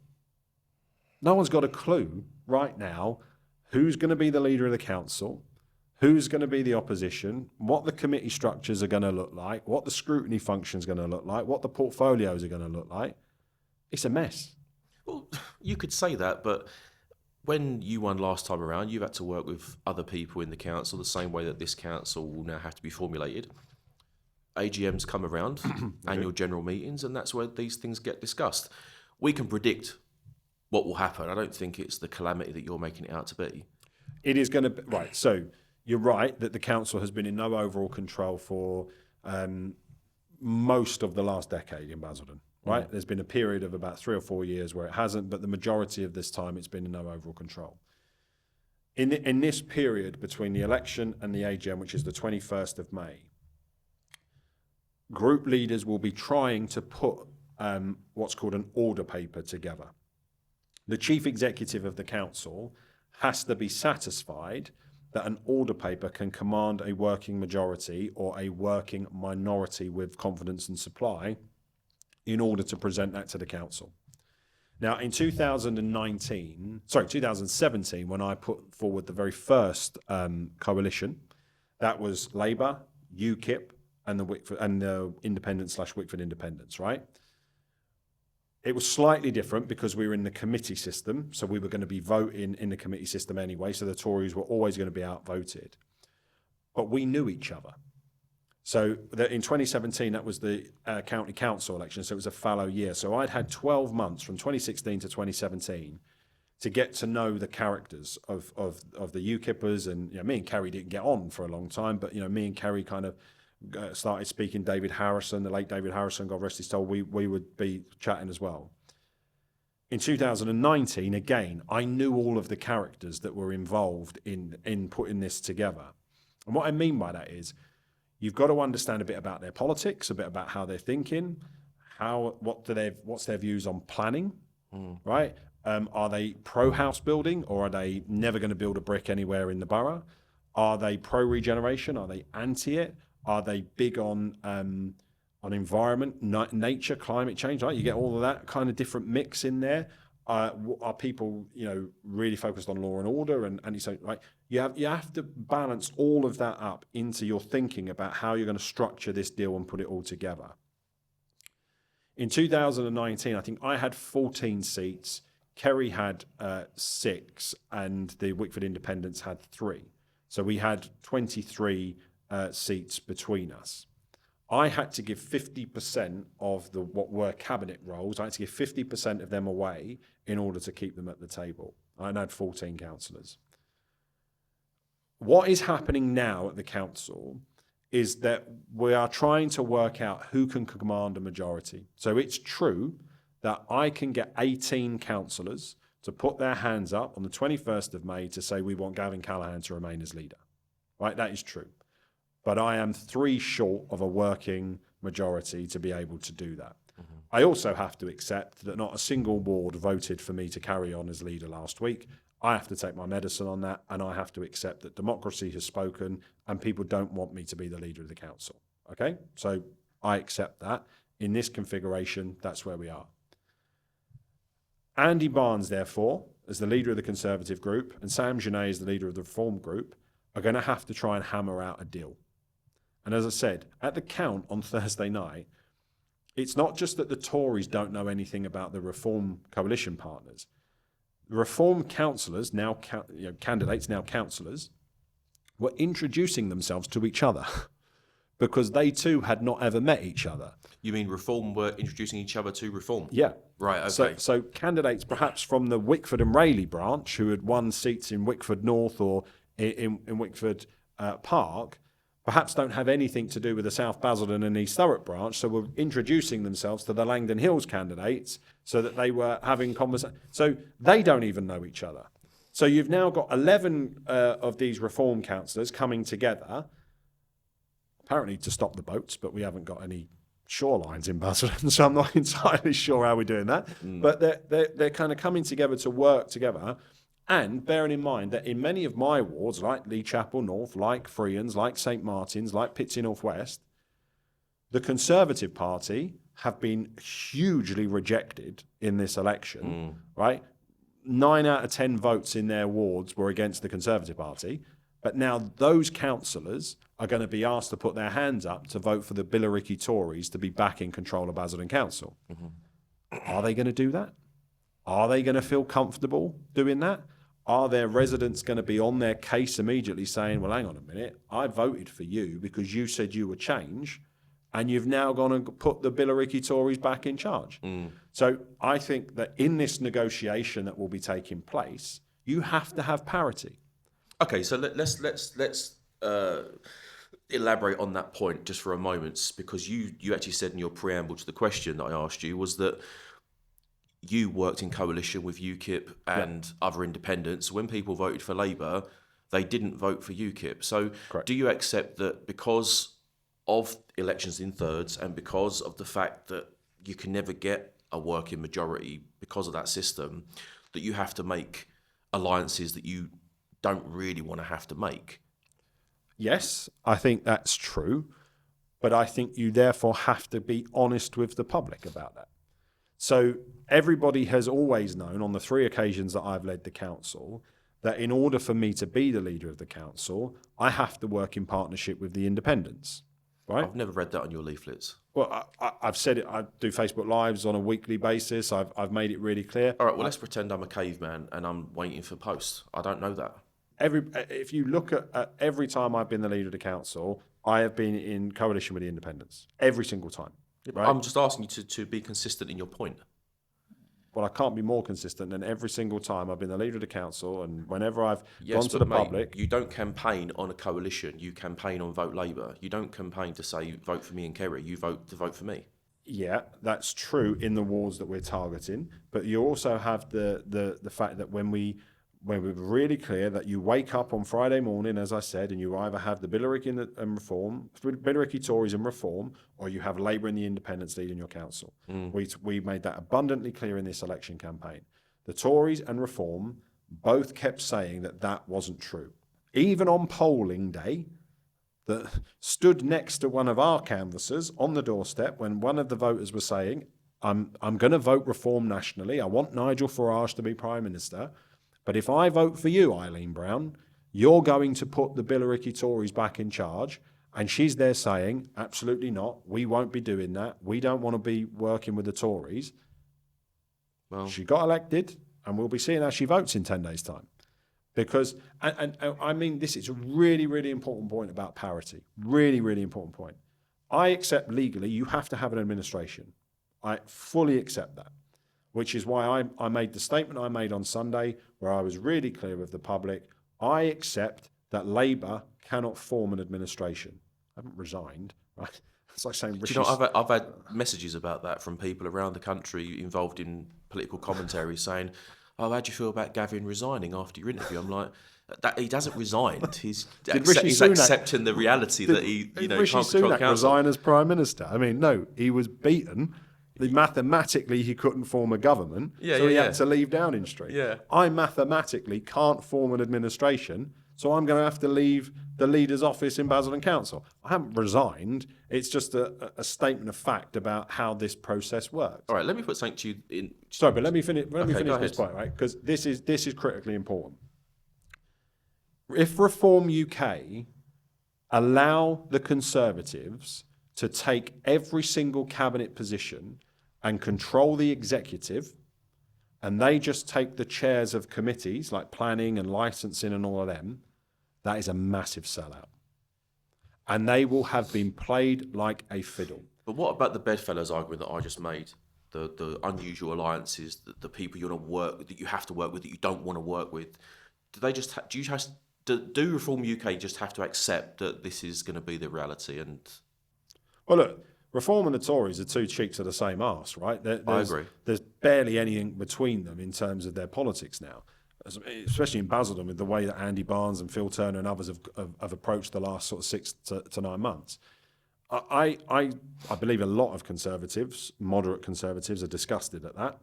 Speaker 2: No one's got a clue right now who's going to be the leader of the council, who's going to be the opposition, what the committee structures are going to look like, what the scrutiny function is going to look like, what the portfolios are going to look like. It's a mess.
Speaker 1: Well, you could say that, but when you won last time around, you've had to work with other people in the council the same way that this council will now have to be formulated. AGMs come around, annual general meetings, and that's where these things get discussed. We can predict what will happen. I don't think it's the calamity that you're making it out to be.
Speaker 2: It is going to be, right. So you're right that the council has been in no overall control for most of the last decade in Basildon. Right, there's been a period of about 3 or 4 years where it hasn't, but the majority of this time it's been in no overall control. In this period between the election and the AGM, which is the 21st of May, group leaders will be trying to put what's called an order paper together. The chief executive of the council has to be satisfied that an order paper can command a working majority or a working minority with confidence and supply in order to present that to the council. Now, in 2017, when I put forward the very first coalition, that was Labour, UKIP, and the Independent/Wickford Independents, right? It was slightly different because we were in the committee system, so we were going to be voting in the committee system anyway, so the Tories were always going to be outvoted. But we knew each other. So in 2017, that was the county council election, so it was a fallow year. So I'd had 12 months from 2016 to 2017 to get to know the characters of the UKIPers. And me and Kerry didn't get on for a long time, but me and Kerry kind of started speaking. David Harrison, the late David Harrison, God rest his soul, we would be chatting as well. In 2019, again, I knew all of the characters that were involved in putting this together. And what I mean by that is, you've got to understand a bit about their politics, a bit about how they're thinking, what's their views on planning, right? Are they pro-house building, or are they never going to build a brick anywhere in the borough? Are they pro-regeneration? Are they anti it? Are they big on environment, nature, climate change? Right, you get all of that kind of different mix in there. Are people, really focused on law and order? And you say, right, you have to balance all of that up into your thinking about how you're going to structure this deal and put it all together. In 2019, I think I had 14 seats, Kerry had 6, and the Wickford Independents had 3. So we had 23 seats between us. I had to give 50% of what were cabinet roles. I had to give 50% of them away in order to keep them at the table. I had 14 councillors. What is happening now at the council is that we are trying to work out who can command a majority. So it's true that I can get 18 councillors to put their hands up on the 21st of May to say we want Gavin Callaghan to remain as leader. Right, that is true. But I am 3 short of a working majority to be able to do that. I also have to accept that not a single ward voted for me to carry on as leader last week. I have to take my medicine on that, and I have to accept that democracy has spoken and people don't want me to be the leader of the council. Okay? So I accept that. In this configuration, that's where we are. Andy Barnes, therefore, as the leader of the Conservative group, and Sam Journet as the leader of the Reform group, are going to have to try and hammer out a deal. And as I said, at the count on Thursday night, it's not just that the Tories don't know anything about the Reform coalition partners. The Reform councillors, candidates, now councillors, were introducing themselves to each other because they too had not ever met each other.
Speaker 1: You mean Reform were introducing each other to Reform?
Speaker 2: Yeah.
Speaker 1: Right, okay.
Speaker 2: So candidates perhaps from the Wickford and Rayleigh branch who had won seats in Wickford North or in Wickford Park perhaps don't have anything to do with the South Basildon and East Thurrock branch, so were introducing themselves to the Langdon Hills candidates so that they were having conversations. So they don't even know each other. So you've now got 11 of these Reform councillors coming together, apparently to stop the boats, but we haven't got any shorelines in Basildon, so I'm not entirely sure how we're doing that. But they're kind of coming together to work together. And bearing in mind that in many of my wards, like Lee Chapel North, like Freelands, like St Martin's, like Pitsea North West, the Conservative Party have been hugely rejected in this election, right? 9 out of 10 votes in their wards were against the Conservative Party. But now those councillors are going to be asked to put their hands up to vote for the Billericay Tories to be back in control of Basildon Council. Are they going to do that? Are they going to feel comfortable doing that? are their residents going to be on their case immediately saying, well, hang on a minute, I voted for you because you said you would change, and you've now gone and put the Billericay Tories back in charge. So I think that in this negotiation that will be taking place, you have to have parity.
Speaker 1: Okay, so let's elaborate on that point just for a moment, because you actually said in your preamble to the question that I asked you was that you worked in coalition with UKIP and other independents. When people voted for Labour, they didn't vote for UKIP. So do you accept that because of elections in thirds and because of the fact that you can never get a working majority because of that system, that you have to make alliances that you don't really want to have to make?
Speaker 2: Yes, I think that's true, but I think you therefore have to be honest with the public about that. So everybody has always known on the 3 occasions that I've led the council that in order for me to be the leader of the council, I have to work in partnership with the independents, right?
Speaker 1: I've never read that on your leaflets.
Speaker 2: Well, I've said it. I do Facebook Lives on a weekly basis. I've made it really clear.
Speaker 1: All right, well, let's pretend I'm a caveman and I'm waiting for posts. I don't know that.
Speaker 2: If you look at every time I've been the leader of the council, I have been in coalition with the independents every single time. Right?
Speaker 1: I'm just asking you to be consistent in your point.
Speaker 2: Well, I can't be more consistent than every single time I've been the leader of the council, and whenever I've gone to the public.
Speaker 1: You don't campaign on a coalition. You campaign on Vote Labour. You don't campaign to say vote for me and Kerry. You vote to vote for me.
Speaker 2: Yeah, that's true in the wards that we're targeting, but you also have the fact that when we're really clear that you wake up on Friday morning, as I said, and you either have the Billericay and Reform, Billericay Tories and Reform, or you have Labour and the Independents leading your council. We made that abundantly clear in this election campaign. The Tories and Reform both kept saying that that wasn't true. Even on polling day, that stood next to one of our canvassers on the doorstep when one of the voters was saying, I'm going to vote Reform nationally. I want Nigel Farage to be Prime Minister. But if I vote for you, Eileen Brown, you're going to put the Billericay Tories back in charge. And she's there saying, absolutely not. We won't be doing that. We don't want to be working with the Tories. Well, she got elected, and we'll be seeing how she votes in 10 days' time. Because, and I mean, this is a really, really important point about parity. Really, really important point. I accept legally you have to have an administration. I fully accept that. Which is why I made the statement I made on Sunday, where I was really clear with the public. I accept that Labour cannot form an administration. I haven't resigned, right? It's like saying...
Speaker 1: Do you know, I've had messages about that from people around the country involved in political commentary saying, oh, how do you feel about Gavin resigning after your interview? I'm like, that he hasn't resigned. He's accepting the reality that he can't control the council.
Speaker 2: Resign as Prime Minister? I mean, no, he was beaten. Mathematically, he couldn't form a government, so he had to leave Downing Street.
Speaker 1: Yeah.
Speaker 2: I mathematically can't form an administration, so I'm going to have to leave the leader's office in Basildon Council. I haven't resigned. It's just a statement of fact about how this process works.
Speaker 1: All right, let me put something to you in...
Speaker 2: Sorry, but let me finish this point, right? Because this is critically important. If Reform UK allow the Conservatives to take every single cabinet position and control the executive, and they just take the chairs of committees like planning and licensing and all of them, that is a massive sellout. And they will have been played like a fiddle.
Speaker 1: But what about the bedfellows argument that I just made? The unusual alliances, the people you want to work with, that you have to work with, that you don't want to work with. Do Reform UK just have to accept that this is going to be the reality? And
Speaker 2: well, look, Reform and the Tories are two cheeks of the same arse, right?
Speaker 1: I agree.
Speaker 2: There's barely anything between them in terms of their politics now, especially in Basildon with the way that Andy Barnes and Phil Turner and others have approached the last sort of 6 to 9 months. I believe a lot of Conservatives, moderate Conservatives, are disgusted at that,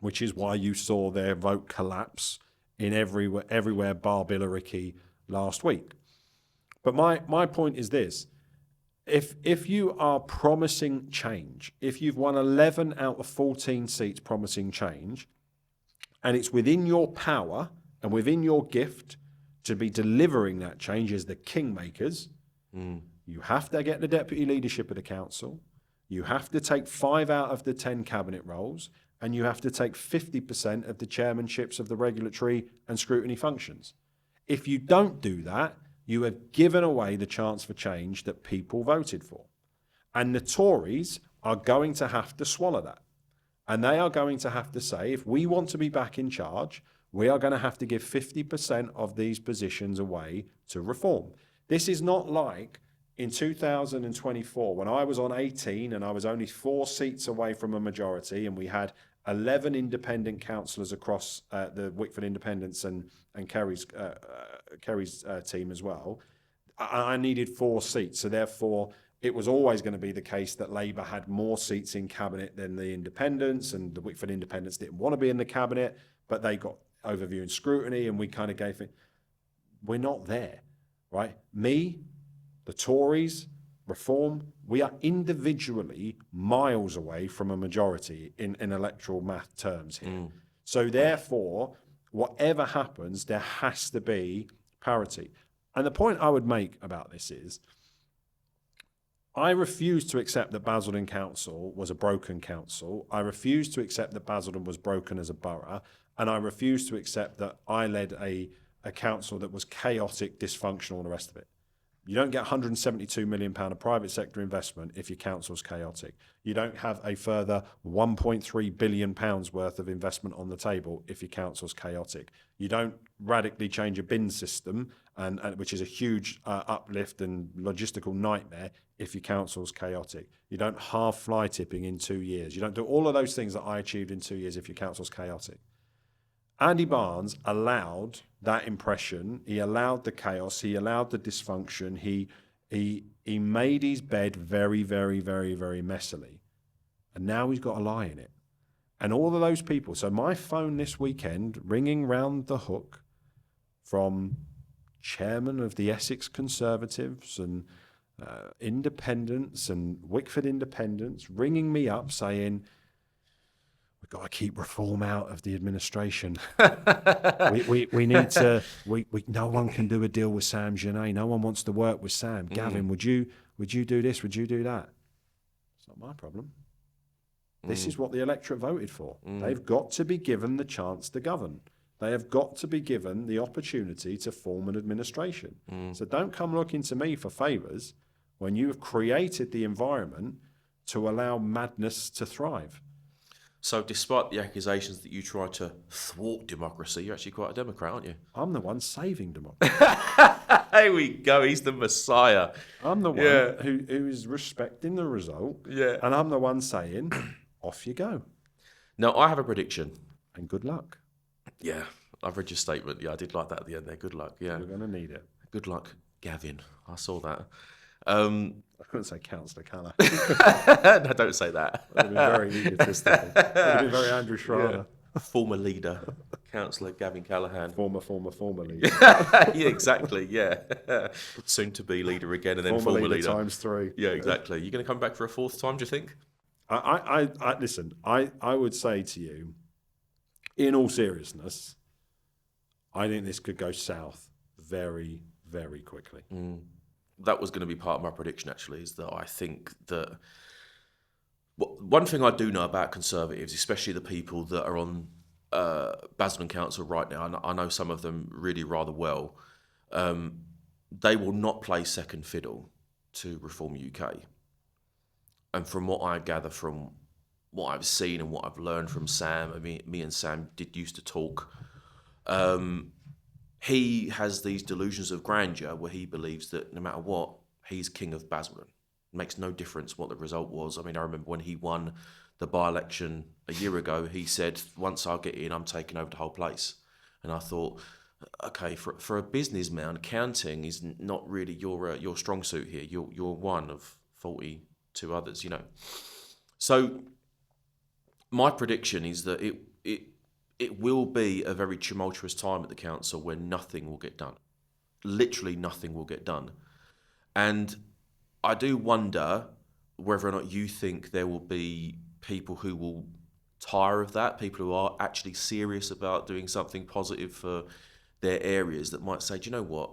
Speaker 2: which is why you saw their vote collapse in everywhere bar Billericay last week. But my point is this. If you are promising change, if you've won 11 out of 14 seats promising change, and it's within your power and within your gift to be delivering that change as the kingmakers, you have to get the deputy leadership of the council, you have to take 5 out of the 10 cabinet roles, and you have to take 50% of the chairmanships of the regulatory and scrutiny functions. If you don't do that, you have given away the chance for change that people voted for. And the Tories are going to have to swallow that. And they are going to have to say, if we want to be back in charge, we are going to have to give 50% of these positions away to Reform. This is not like in 2024, when I was on 18 and I was only 4 seats away from a majority, and we had 11 independent councillors across the Wickford Independents and Kerry's team as well. I needed 4 seats, so therefore it was always going to be the case that Labour had more seats in cabinet than the Independents, and the Wickford Independents didn't want to be in the cabinet, but they got overview and scrutiny, and we kind of gave it. We're not there, right? Me, the Tories, Reform, we are individually miles away from a majority in electoral math terms here. So therefore, whatever happens, there has to be parity. And the point I would make about this is, I refuse to accept that Basildon Council was a broken council. I refuse to accept that Basildon was broken as a borough. And I refuse to accept that I led a council that was chaotic, dysfunctional, and the rest of it. You don't get £172 million of private sector investment if your council's chaotic. You don't have a further £1.3 billion worth of investment on the table if your council's chaotic. You don't radically change a bin system, and which is a huge uplift and logistical nightmare, if your council's chaotic. You don't halve fly tipping in 2 years. You don't do all of those things that I achieved in 2 years if your council's chaotic. Andy Barnes allowed that impression. He allowed the chaos. He allowed the dysfunction. He made his bed very, very, very, very messily. And now he's got a lie in it. And all of those people. So my phone this weekend ringing round the hook from chairman of the Essex Conservatives and Independents and Wickford Independents ringing me up saying, we've got to keep Reform out of the administration. we need to. No one can do a deal with Sam Journet. No one wants to work with Sam. Gavin, would you do this? Would you do that? It's not my problem. This is what the electorate voted for. They've got to be given the chance to govern. They have got to be given the opportunity to form an administration. So don't come looking to me for favours when you have created the environment to allow madness to thrive.
Speaker 1: So despite the accusations that you try to thwart democracy, you're actually quite a Democrat, aren't you?
Speaker 2: I'm the one saving democracy.
Speaker 1: Here we go. He's the Messiah.
Speaker 2: I'm the one who is respecting the result.
Speaker 1: Yeah.
Speaker 2: And I'm the one saying, off you go.
Speaker 1: Now, I have a prediction.
Speaker 2: And good luck.
Speaker 1: Yeah. I've read your statement. Yeah, I did like that at the end there. Good luck. Yeah.
Speaker 2: You're going to need it.
Speaker 1: Good luck, Gavin. I saw that.
Speaker 2: I couldn't say Councillor Callaghan.
Speaker 1: No, don't say that.
Speaker 2: That would be very egotistical. That would be very Andrew Schrader.
Speaker 1: Yeah. Former leader, Councillor Gavin Callaghan.
Speaker 2: Former leader.
Speaker 1: Yeah, exactly, yeah. Soon to be leader again and then former leader.
Speaker 2: Times 3.
Speaker 1: Yeah, exactly. You're going to come back for a 4th time, do you think?
Speaker 2: Listen, I would say to you, in all seriousness, I think this could go south very, very quickly.
Speaker 1: That was going to be part of my prediction, actually, is that I think that one thing I do know about Conservatives, especially the people that are on Basildon Council right now, I know some of them really rather well, they will not play second fiddle to Reform UK. And from what I gather from what I've seen and what I've learned from Sam, I mean, me and Sam used to talk, he has these delusions of grandeur where he believes that no matter what, he's king of Basildon. It makes no difference what the result was. I mean, I remember when he won the by-election a year ago, he said, once I get in, I'm taking over the whole place. And I thought, okay, for a businessman, accounting is not really your strong suit here. You're one of 42 others, you know. So my prediction is that it will be a very tumultuous time at the council where nothing will get done. Literally nothing will get done. And I do wonder whether or not you think there will be people who will tire of that, people who are actually serious about doing something positive for their areas that might say, do you know what,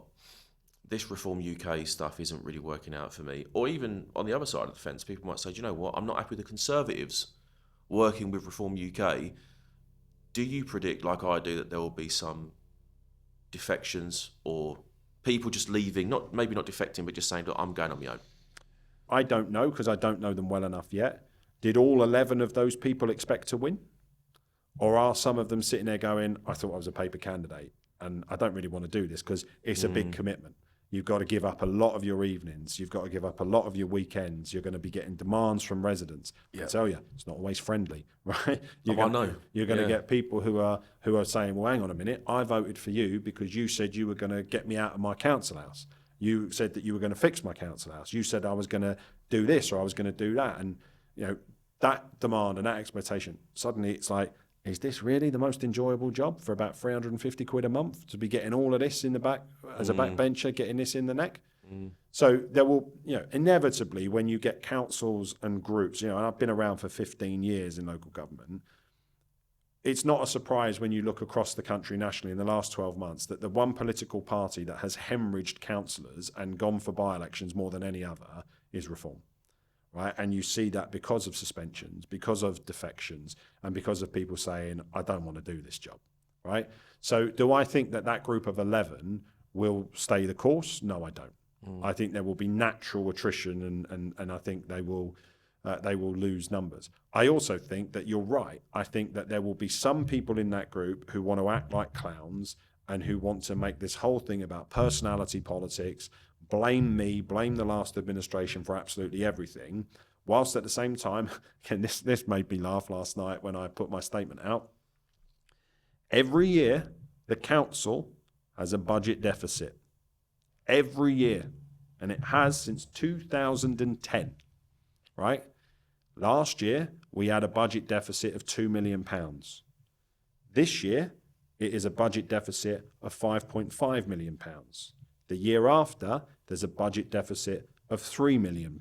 Speaker 1: this Reform UK stuff isn't really working out for me. Or even on the other side of the fence, people might say, do you know what, I'm not happy with the Conservatives working with Reform UK, do you predict, like I do, that there will be some defections or people just leaving, maybe not defecting, but just saying, look, I'm going on my own?
Speaker 2: I don't know, because I don't know them well enough yet. Did all 11 of those people expect to win? Or are some of them sitting there going, I thought I was a paper candidate and I don't really want to do this, because it's a big commitment. You've got to give up a lot of your evenings. You've got to give up a lot of your weekends. You're going to be getting demands from residents. I tell you, it's not always friendly, right? You're going to get people who are saying, well, hang on a minute, I voted for you because you said you were going to get me out of my council house. You said that you were going to fix my council house. You said I was going to do this or I was going to do that. And, that demand and that expectation, suddenly it's like, is this really the most enjoyable job for about 350 quid a month to be getting all of this in the back as a backbencher, getting this in the neck? So there will, inevitably, when you get councils and groups, and I've been around for 15 years in local government, it's not a surprise when you look across the country nationally in the last 12 months that the one political party that has hemorrhaged councillors and gone for by-elections more than any other is Reform. Right, and you see that because of suspensions, because of defections, and because of people saying, I don't want to do this job, right? So do I think that group of 11 will stay the course? No, I don't. I think there will be natural attrition, and I think they will lose numbers. I also think that you're right. I think that there will be some people in that group who want to act like clowns and who want to make this whole thing about personality politics, blame me, blame the last administration for absolutely everything, whilst at the same time, again, this made me laugh last night when I put my statement out. Every year, the council has a budget deficit. Every year. And it has since 2010, right? Last year, we had a budget deficit of £2 million. This year, it is a budget deficit of £5.5 million. The year after, there's a budget deficit of £3 million.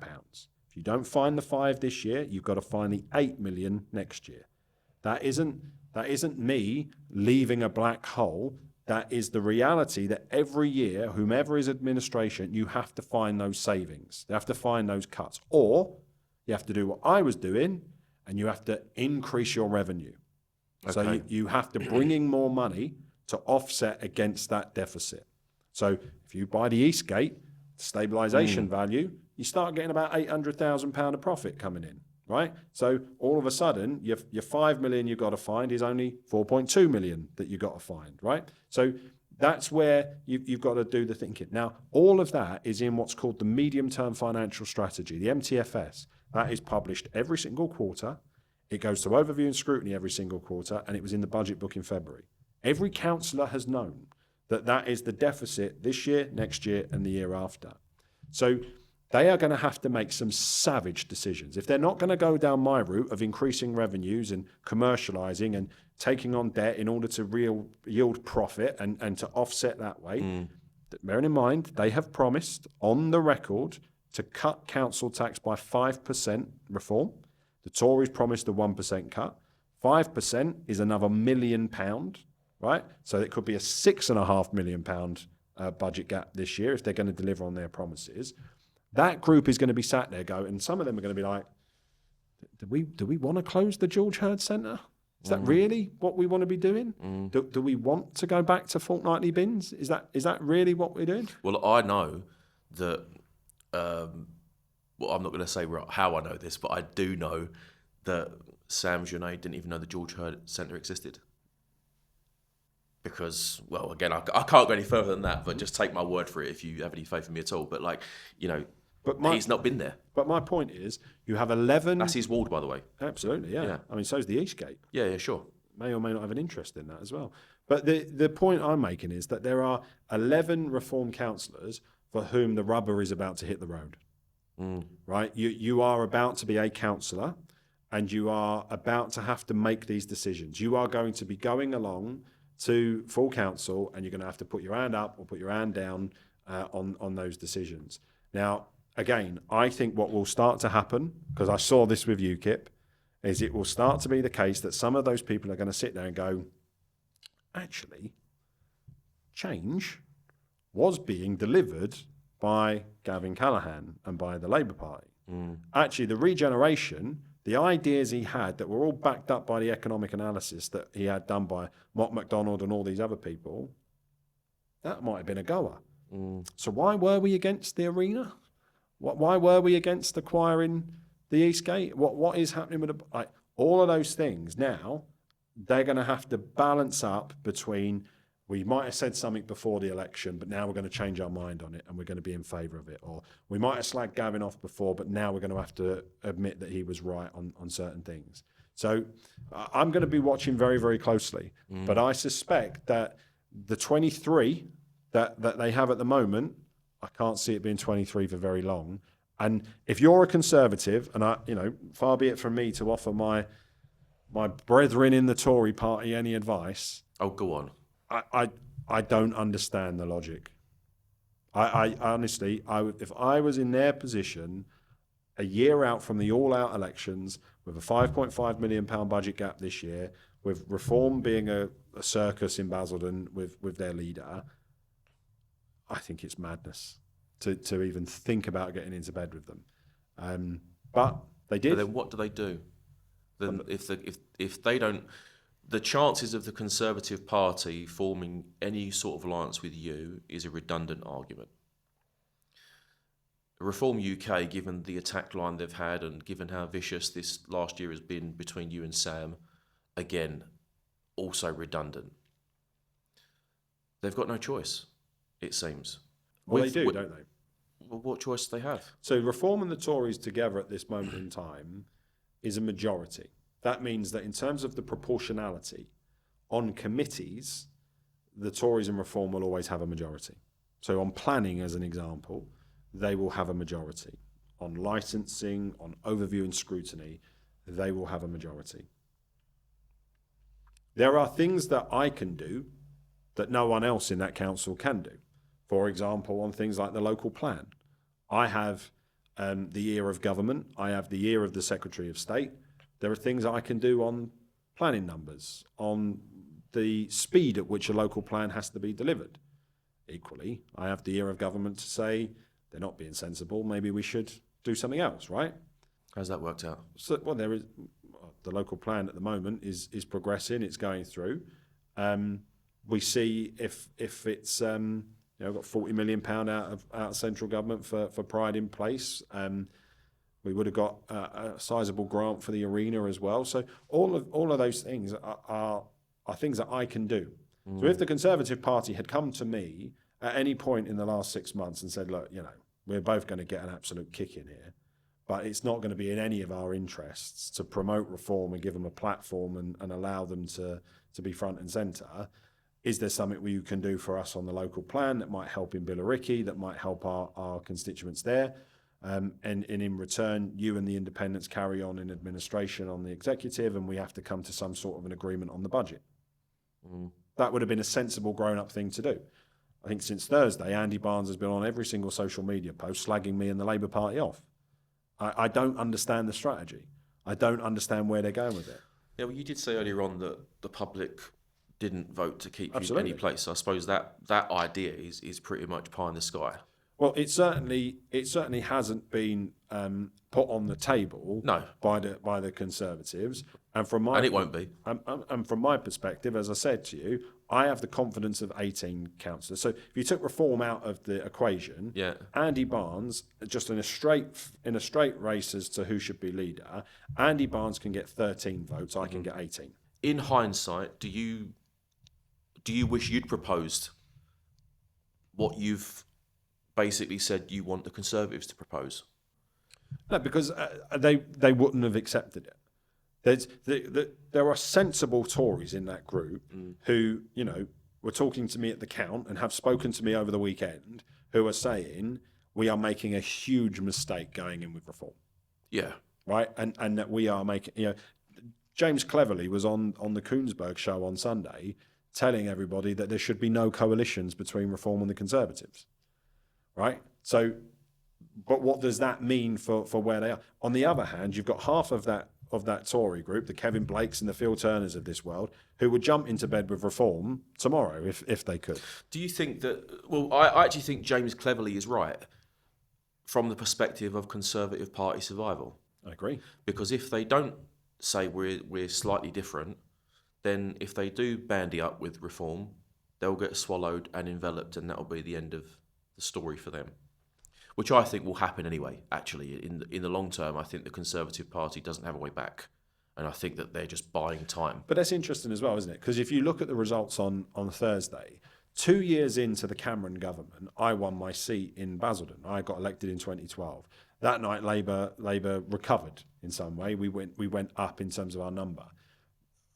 Speaker 2: If you don't find the 5 this year, you've got to find the 8 million next year. That isn't me leaving a black hole. That is the reality that every year, whomever is administration, you have to find those savings. You have to find those cuts. Or you have to do what I was doing, and you have to increase your revenue. Okay. So you have to bring in more money to offset against that deficit. So if you buy the Eastgate stabilisation value, you start getting about £800,000 of profit coming in, right? So all of a sudden, your 5 million you've got to find is only 4.2 million that you've got to find, right? So that's where you've got to do the thinking. Now, all of that is in what's called the medium-term financial strategy, the MTFS. That is published every single quarter. It goes to overview and scrutiny every single quarter, and it was in the budget book in February. Every councillor has known that is the deficit this year, next year, and the year after. So they are going to have to make some savage decisions. If they're not going to go down my route of increasing revenues and commercialising and taking on debt in order to yield profit and to offset that way, bearing in mind, they have promised on the record to cut council tax by 5% Reform. The Tories promised a 1% cut. 5% is another £1 million, right? So it could be a £6.5 million budget gap this year if they're going to deliver on their promises. That group is going to be sat there going, and some of them are going to be like, do we want to close the George Hurd Centre? Is that really what we want to be doing? Do we want to go back to fortnightly bins? Is that really what we're doing?
Speaker 1: Well, I know that, I'm not going to say how I know this, but I do know that Sam Journet didn't even know the George Hurd Centre existed. Because, well, again, I can't go any further than that, but just take my word for it if you have any faith in me at all. But, he's not been there.
Speaker 2: But my point is, you have 11...
Speaker 1: That's his ward, by the way.
Speaker 2: Absolutely, yeah. I mean, so's the Eastgate.
Speaker 1: Yeah, sure.
Speaker 2: May or may not have an interest in that as well. But the point I'm making is that there are 11 Reform councillors for whom the rubber is about to hit the road. Right? You are about to be a councillor, and you are about to have to make these decisions. You are going to be going along to full council, and you're going to have to put your hand up or put your hand down on those decisions. Now, again, I think what will start to happen, because I saw this with UKIP, is it will start to be the case that some of those people are going to sit there and go, actually, change was being delivered by Gavin Callaghan and by the Labour Party. Actually, the regeneration the ideas he had that were all backed up by the economic analysis that he had done by Mott MacDonald and all these other people, that might have been a goer. So why were we against the arena? Why were we against acquiring the Eastgate? What is happening with all of those things now? They're going to have to balance up between, we might have said something before the election, but now we're going to change our mind on it and we're going to be in favour of it. Or we might have slagged Gavin off before, but now we're going to have to admit that he was right on certain things. So I'm going to be watching very, very closely. But I suspect that the 23 that they have at the moment, I can't see it being 23 for very long. And if you're a Conservative, and far be it from me to offer my brethren in the Tory party any advice.
Speaker 1: Oh, go on.
Speaker 2: I don't understand the logic. I honestly, if I was in their position a year out from the all-out elections with a £5.5 million budget gap this year, with Reform being a circus in Basildon with their leader, I think it's madness to even think about getting into bed with them. But they did.
Speaker 1: But then what do they do? Then if they don't, the chances of the Conservative Party forming any sort of alliance with you is a redundant argument. Reform UK, given the attack line they've had and given how vicious this last year has been between you and Sam, again, also redundant. They've got no choice, it seems.
Speaker 2: Well, they do, don't they?
Speaker 1: Well, what choice do they have?
Speaker 2: So Reform and the Tories together at this moment in time is a majority. That means that in terms of the proportionality on committees, the Tories and Reform will always have a majority. So on planning, as an example, they will have a majority. On licensing, on overview and scrutiny, they will have a majority. There are things that I can do that no one else in that council can do. For example, on things like the local plan. I have the ear of government. I have the ear of the Secretary of State. There are things I can do on planning numbers, on the speed at which a local plan has to be delivered. Equally, I have the ear of government to say, they're not being sensible, maybe we should do something else, right?
Speaker 1: How's that worked out?
Speaker 2: So, well, there is the local plan at the moment is progressing, it's going through. We see if it's got £40 million out of central government for Pride in place. We would have got a sizable grant for the arena as well. So all of those things are things that I can do. So if the Conservative Party had come to me at any point in the last 6 months and said, look, we're both going to get an absolute kick in here, but it's not going to be in any of our interests to promote reform and give them a platform and allow them to be front and centre. Is there something you can do for us on the local plan that might help in Billericay, that might help our constituents there? And in return, you and the independents carry on in administration on the executive, and we have to come to some sort of an agreement on the budget. That would have been a sensible grown-up thing to do. I think since Thursday, Andy Barnes has been on every single social media post slagging me and the Labour Party off. I don't understand the strategy. I don't understand where they're going with it.
Speaker 1: Yeah, well, you did say earlier on that the public didn't vote to keep
Speaker 2: Absolutely.
Speaker 1: you in any place. So I suppose that idea is pretty much pie in the sky.
Speaker 2: Well, it certainly hasn't been put on the table by the Conservatives, and
Speaker 1: it won't be.
Speaker 2: And from my perspective, as I said to you, I have the confidence of 18 councillors. So if you took Reform out of the equation, Andy Barnes, just in a straight race as to who should be leader, Andy Barnes can get 13 votes. I can get 18.
Speaker 1: In hindsight, do you wish you'd proposed what you've basically said you want the Conservatives to propose?
Speaker 2: No, because they wouldn't have accepted it. There are sensible Tories in that group who, were talking to me at the count and have spoken to me over the weekend, who are saying we are making a huge mistake going in with Reform.
Speaker 1: Yeah.
Speaker 2: Right? And that we are making, James Cleverly was on the Koonsberg show on Sunday telling everybody that there should be no coalitions between Reform and the Conservatives. Right? So, but what does that mean for where they are? On the other hand, you've got half of that Tory group, the Kevin Blakes and the Phil Turners of this world, who would jump into bed with Reform tomorrow if they could.
Speaker 1: Do you think that... Well, I actually think James Cleverly is right from the perspective of Conservative Party survival.
Speaker 2: I agree.
Speaker 1: Because if they don't say we're slightly different, then if they do bandy up with reform, they'll get swallowed and enveloped, and that'll be the end of the story for them. Which I think will happen anyway. Actually, in the long term, I think the Conservative Party doesn't have a way back, and I think that they're just buying time.
Speaker 2: But that's interesting as well, isn't it? Because if you look at the results on Thursday, 2 years into the Cameron government, I won my seat in Basildon. I got elected in 2012. That night, Labour recovered in some way. We went up in terms of our number.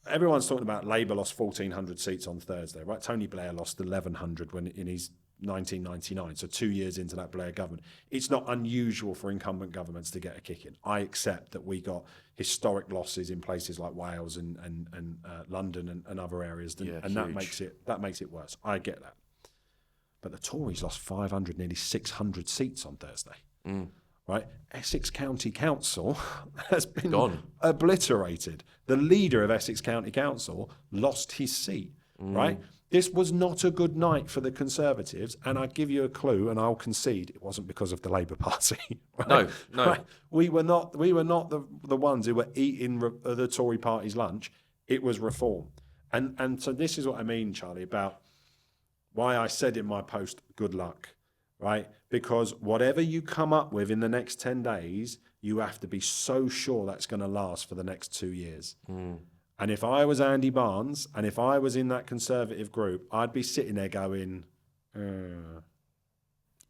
Speaker 2: Everyone's talking about Labour lost 1,400 seats on Thursday, right? Tony Blair lost 1,100 when in his 1999, so 2 years into that Blair government. It's not unusual for incumbent governments to get a kick in. I accept that we got historic losses in places like Wales and London and other areas, and that makes it worse. I get that. But the Tories lost 500, nearly 600 seats on Thursday. Right? Essex County Council has been obliterated. The leader of Essex County Council lost his seat, right? This was not a good night for the Conservatives, and I give you a clue, and I'll concede it wasn't because of the Labour Party. Right?
Speaker 1: No.
Speaker 2: Right? We were not the ones who were eating the Tory Party's lunch. It was Reform, and so this is what I mean, Charlie, about why I said in my post, good luck. Right? Because whatever you come up with in the next 10 days, you have to be so sure that's going to last for the next 2 years. And if I was Andy Barnes, and if I was in that Conservative group, I'd be sitting there going,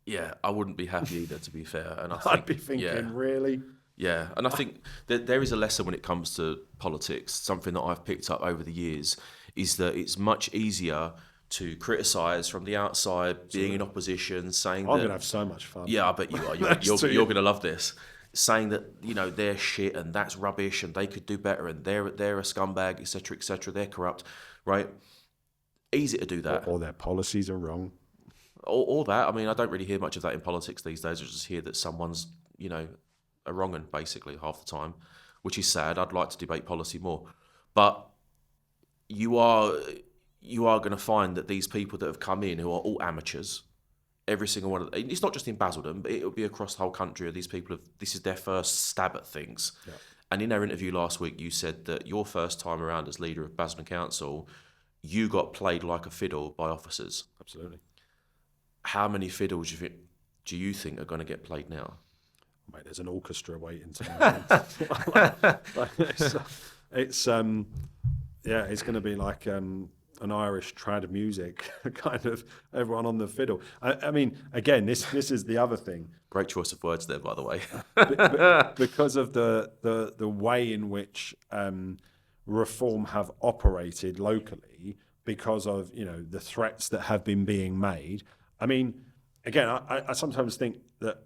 Speaker 1: Yeah, I wouldn't be happy either, to be fair. And
Speaker 2: I'd be thinking, really?
Speaker 1: Yeah, and I think that there is a lesson when it comes to politics. Something that I've picked up over the years is that it's much easier to criticise from the outside, being in opposition, saying
Speaker 2: I'm going to have so much fun.
Speaker 1: Yeah, I bet you are. You're going to love this. Saying that, they're shit and that's rubbish and they could do better and they're a scumbag, etc., they're corrupt, right? Easy to do that.
Speaker 2: Or their policies are wrong.
Speaker 1: Or that. I mean, I don't really hear much of that in politics these days. I just hear that someone's, a wrong 'un basically half the time, which is sad. I'd like to debate policy more. But you are going to find that these people that have come in who are all amateurs, every single one of them, it's not just in Basildon, but it'll be across the whole country. These people this is their first stab at things. Yeah. And in our interview last week, you said that your first time around as leader of Basildon Council, you got played like a fiddle by officers.
Speaker 2: Absolutely.
Speaker 1: How many fiddles do you think are going to get played now?
Speaker 2: Mate, there's an orchestra waiting to it's going to be like an Irish trad music, kind of everyone on the fiddle. I mean, again, this is the other thing.
Speaker 1: Great choice of words there, by the way.
Speaker 2: Because of the way in which Reform have operated locally, because of the threats that have been being made. I mean, again, I sometimes think that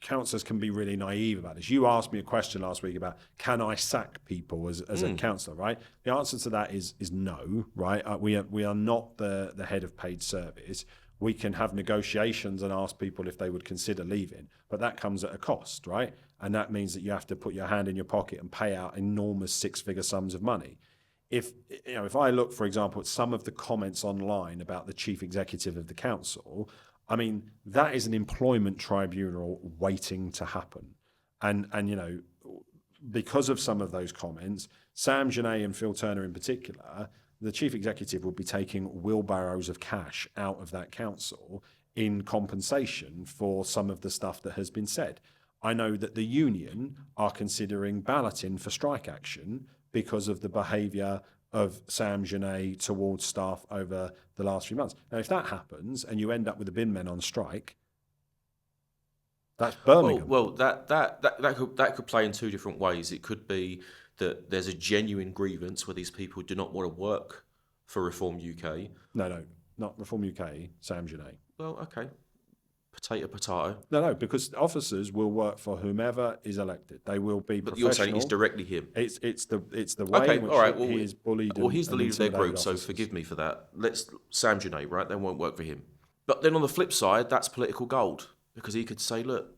Speaker 2: councillors can be really naive about this. You asked me a question last week about, can I sack people as a councillor, right? The answer to that is no, right? We are not the head of paid service. We can have negotiations and ask people if they would consider leaving, but that comes at a cost, right? And that means that you have to put your hand in your pocket and pay out enormous six-figure sums of money. If I look, for example, at some of the comments online about the chief executive of the council, I mean, that is an employment tribunal waiting to happen. And because of some of those comments, Sam Journet and Phil Turner in particular, the chief executive will be taking wheelbarrows of cash out of that council in compensation for some of the stuff that has been said. I know that the union are considering balloting for strike action because of the behaviour of Sam Journet towards staff over the last few months. Now, if that happens and you end up with the bin men on strike, that's Birmingham.
Speaker 1: Well, that could play in two different ways. It could be that there's a genuine grievance where these people do not want to work for Reform UK.
Speaker 2: No, not Reform UK, Sam Journet.
Speaker 1: Well, okay. Potato.
Speaker 2: No, because officers will work for whomever is elected. They will be professional.
Speaker 1: But you're saying it's directly him.
Speaker 2: It's the way in which he is bullied.
Speaker 1: Well, he's the leader of their group, so forgive me for that. Sam Journet, right? They won't work for him. But then on the flip side, that's political gold, because he could say, look,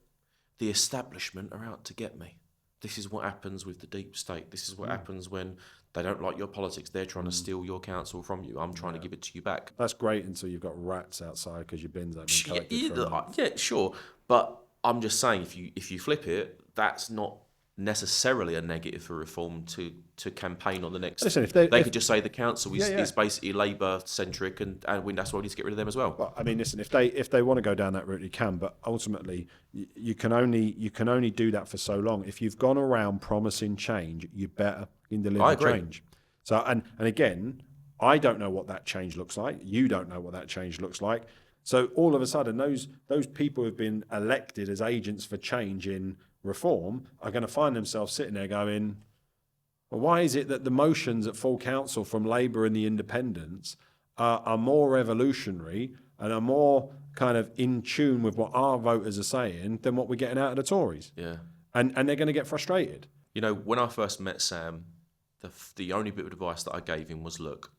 Speaker 1: the establishment are out to get me. This is what happens with the deep state. This is what happens when they don't like your politics. They're trying to steal your council from you. I'm trying to give it to you back.
Speaker 2: That's great until you've got rats outside because your bins haven't been collected.
Speaker 1: Yeah, sure. But I'm just saying, if you flip it, that's not necessarily a negative for reform to campaign on the next.
Speaker 2: Listen, if
Speaker 1: they could just say the council is basically Labour centric, and that's why we need to get rid of them as well.
Speaker 2: Well, I mean, listen, if they want to go down that route, you can, but ultimately, you can only do that for so long. If you've gone around promising change, you better deliver change. So, and again, I don't know what that change looks like. You don't know what that change looks like. So all of a sudden, those people who've been elected as agents for change in reform are going to find themselves sitting there going, well, why is it that the motions at full council from Labour and the Independents are more revolutionary and are more kind of in tune with what our voters are saying than what we're getting out of the Tories?
Speaker 1: Yeah.
Speaker 2: And they're going to get frustrated.
Speaker 1: You know, when I first met Sam, the only bit of advice that I gave him was, look,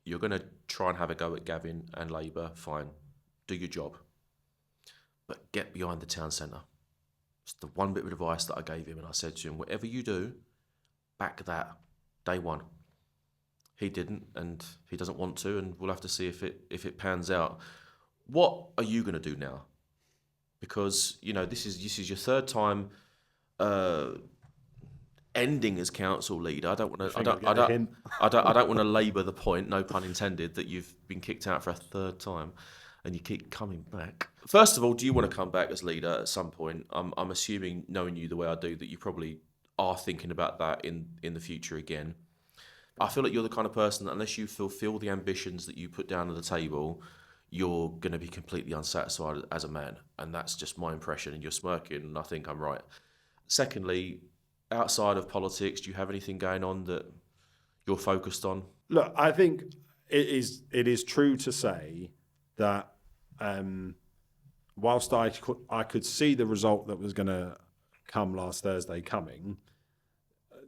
Speaker 1: you're going to try and have a go at Gavin and Labour, fine. Do your job. But get behind the town centre. It's the one bit of advice that I gave him, and I said to him, whatever you do, back that day one. He didn't, and he doesn't want to, and we'll have to see if it pans out. What are you going to do now? Because, you know, this is your third time ending as council leader. I don't want to labour the point, no pun intended, that you've been kicked out for a third time and you keep coming back. First of all, do you want to come back as leader at some point? I'm assuming, knowing you the way I do, that you probably are thinking about that in the future again. I feel like you're the kind of person that unless you fulfil the ambitions that you put down on the table, you're going to be completely unsatisfied as a man. And that's just my impression, and you're smirking, and I think I'm right. Secondly, outside of politics, do you have anything going on that you're focused on?
Speaker 2: Look, I think it is true to say that whilst I could see the result that was going to come last Thursday coming,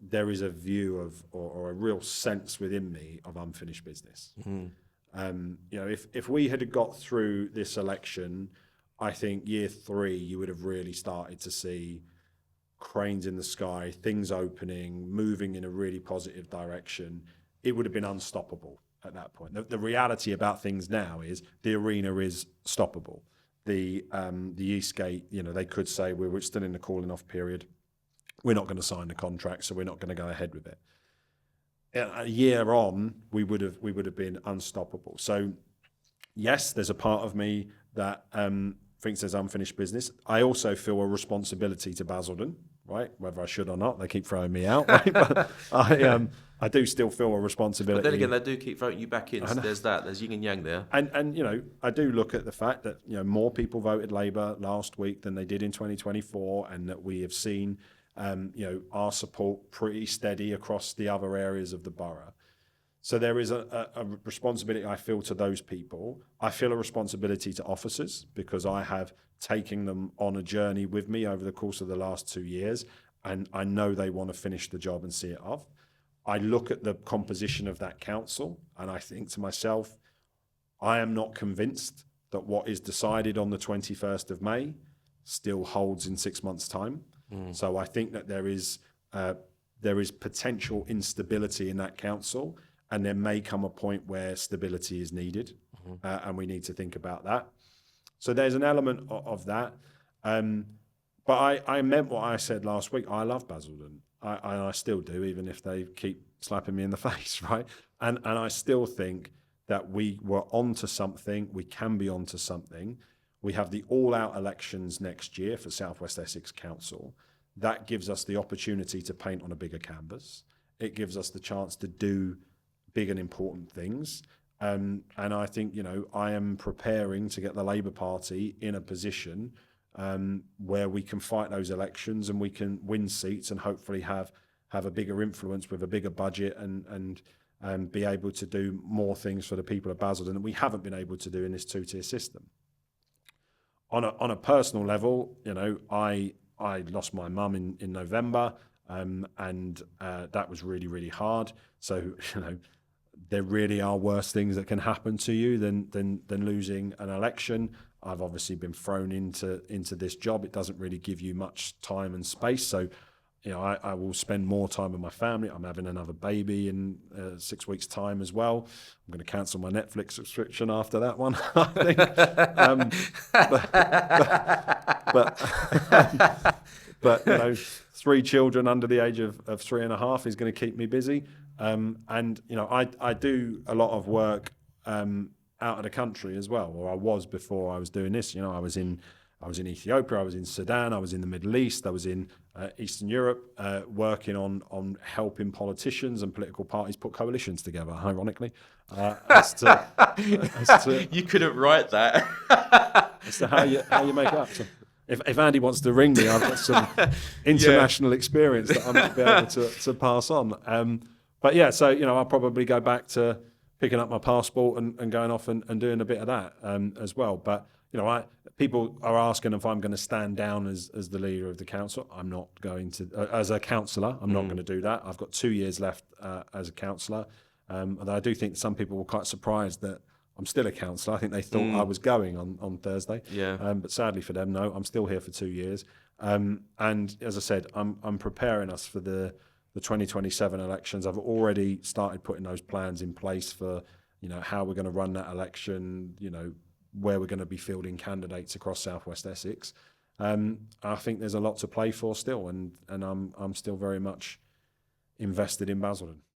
Speaker 2: there is a view of or a real sense within me of unfinished business. Mm-hmm. You know, if we had got through this election, I think year 3 you would have really started to see cranes in the sky, things opening, moving in a really positive direction. It would have been unstoppable at that point. The reality about things now is the arena is stoppable. The Eastgate, you know, they could say we're still in the calling off period. We're not going to sign the contract, so we're not going to go ahead with it. A year on, we would have been unstoppable. So, yes, there's a part of me that thinks there's unfinished business. I also feel a responsibility to Basildon, right? Whether I should or not, they keep throwing me out, right? But I do still feel a responsibility.
Speaker 1: But then again, they do keep voting you back in. So there's yin and yang there.
Speaker 2: And you know, I do look at the fact that, you know, more people voted Labour last week than they did in 2024, and that we have seen you know, our support pretty steady across the other areas of the borough. So there is a responsibility I feel to those people. I feel a responsibility to officers because I have taken them on a journey with me over the course of the last 2 years, and I know they want to finish the job and see it off. I look at the composition of that council and I think to myself, I am not convinced that what is decided on the 21st of May still holds in 6 months' time. So I think that there is potential instability in that council, and there may come a point where stability is needed, and we need to think about that. So there's an element of that. But I meant what I said last week. I love Basildon. I still do, even if they keep slapping me in the face, right? And I still think that we were onto something. We can be onto something. We have the all-out elections next year for South West Essex Council. That gives us the opportunity to paint on a bigger canvas. It gives us the chance to do big and important things. And I think, you know, I am preparing to get the Labour Party in a position where we can fight those elections and we can win seats and hopefully have a bigger influence with a bigger budget and be able to do more things for the people of Basildon that we haven't been able to do in this two-tier system. On a personal level, you know, I lost my mum in November, and that was really, really hard. So, you know, there really are worse things that can happen to you than losing an election. I've obviously been thrown into this job. It doesn't really give you much time and space. So, you know, I will spend more time with my family. I'm having another baby in 6 weeks' time as well. I'm going to cancel my Netflix subscription after that one, I think. but 3 children under the age of 3.5 is going to keep me busy. And I do a lot of work out of the country as well, or I was before I was doing this. I was in Ethiopia, I was in Sudan, I was in the Middle East, I was in Eastern Europe, working on helping politicians and political parties put coalitions together. Ironically,
Speaker 1: you couldn't write that.
Speaker 2: as to how you make it up. So if Andy wants to ring me, I've got some international experience that I might be able to pass on. But yeah, so I'll probably go back to picking up my passport and going off and doing a bit of that as well. But people are asking if I'm going to stand down as the leader of the council. I'm not going to, as a councillor, I'm not going to do that. I've got 2 years left as a councillor. Although I do think some people were quite surprised that I'm still a councillor. I think they thought I was going on Thursday.
Speaker 1: Yeah.
Speaker 2: But sadly for them, no, I'm still here for 2 years. And as I said, I'm preparing us for the 2027 elections. I've already started putting those plans in place for, how we're going to run that election, where we're going to be fielding candidates across Southwest Essex. I think there's a lot to play for still, and I'm still very much invested in Basildon.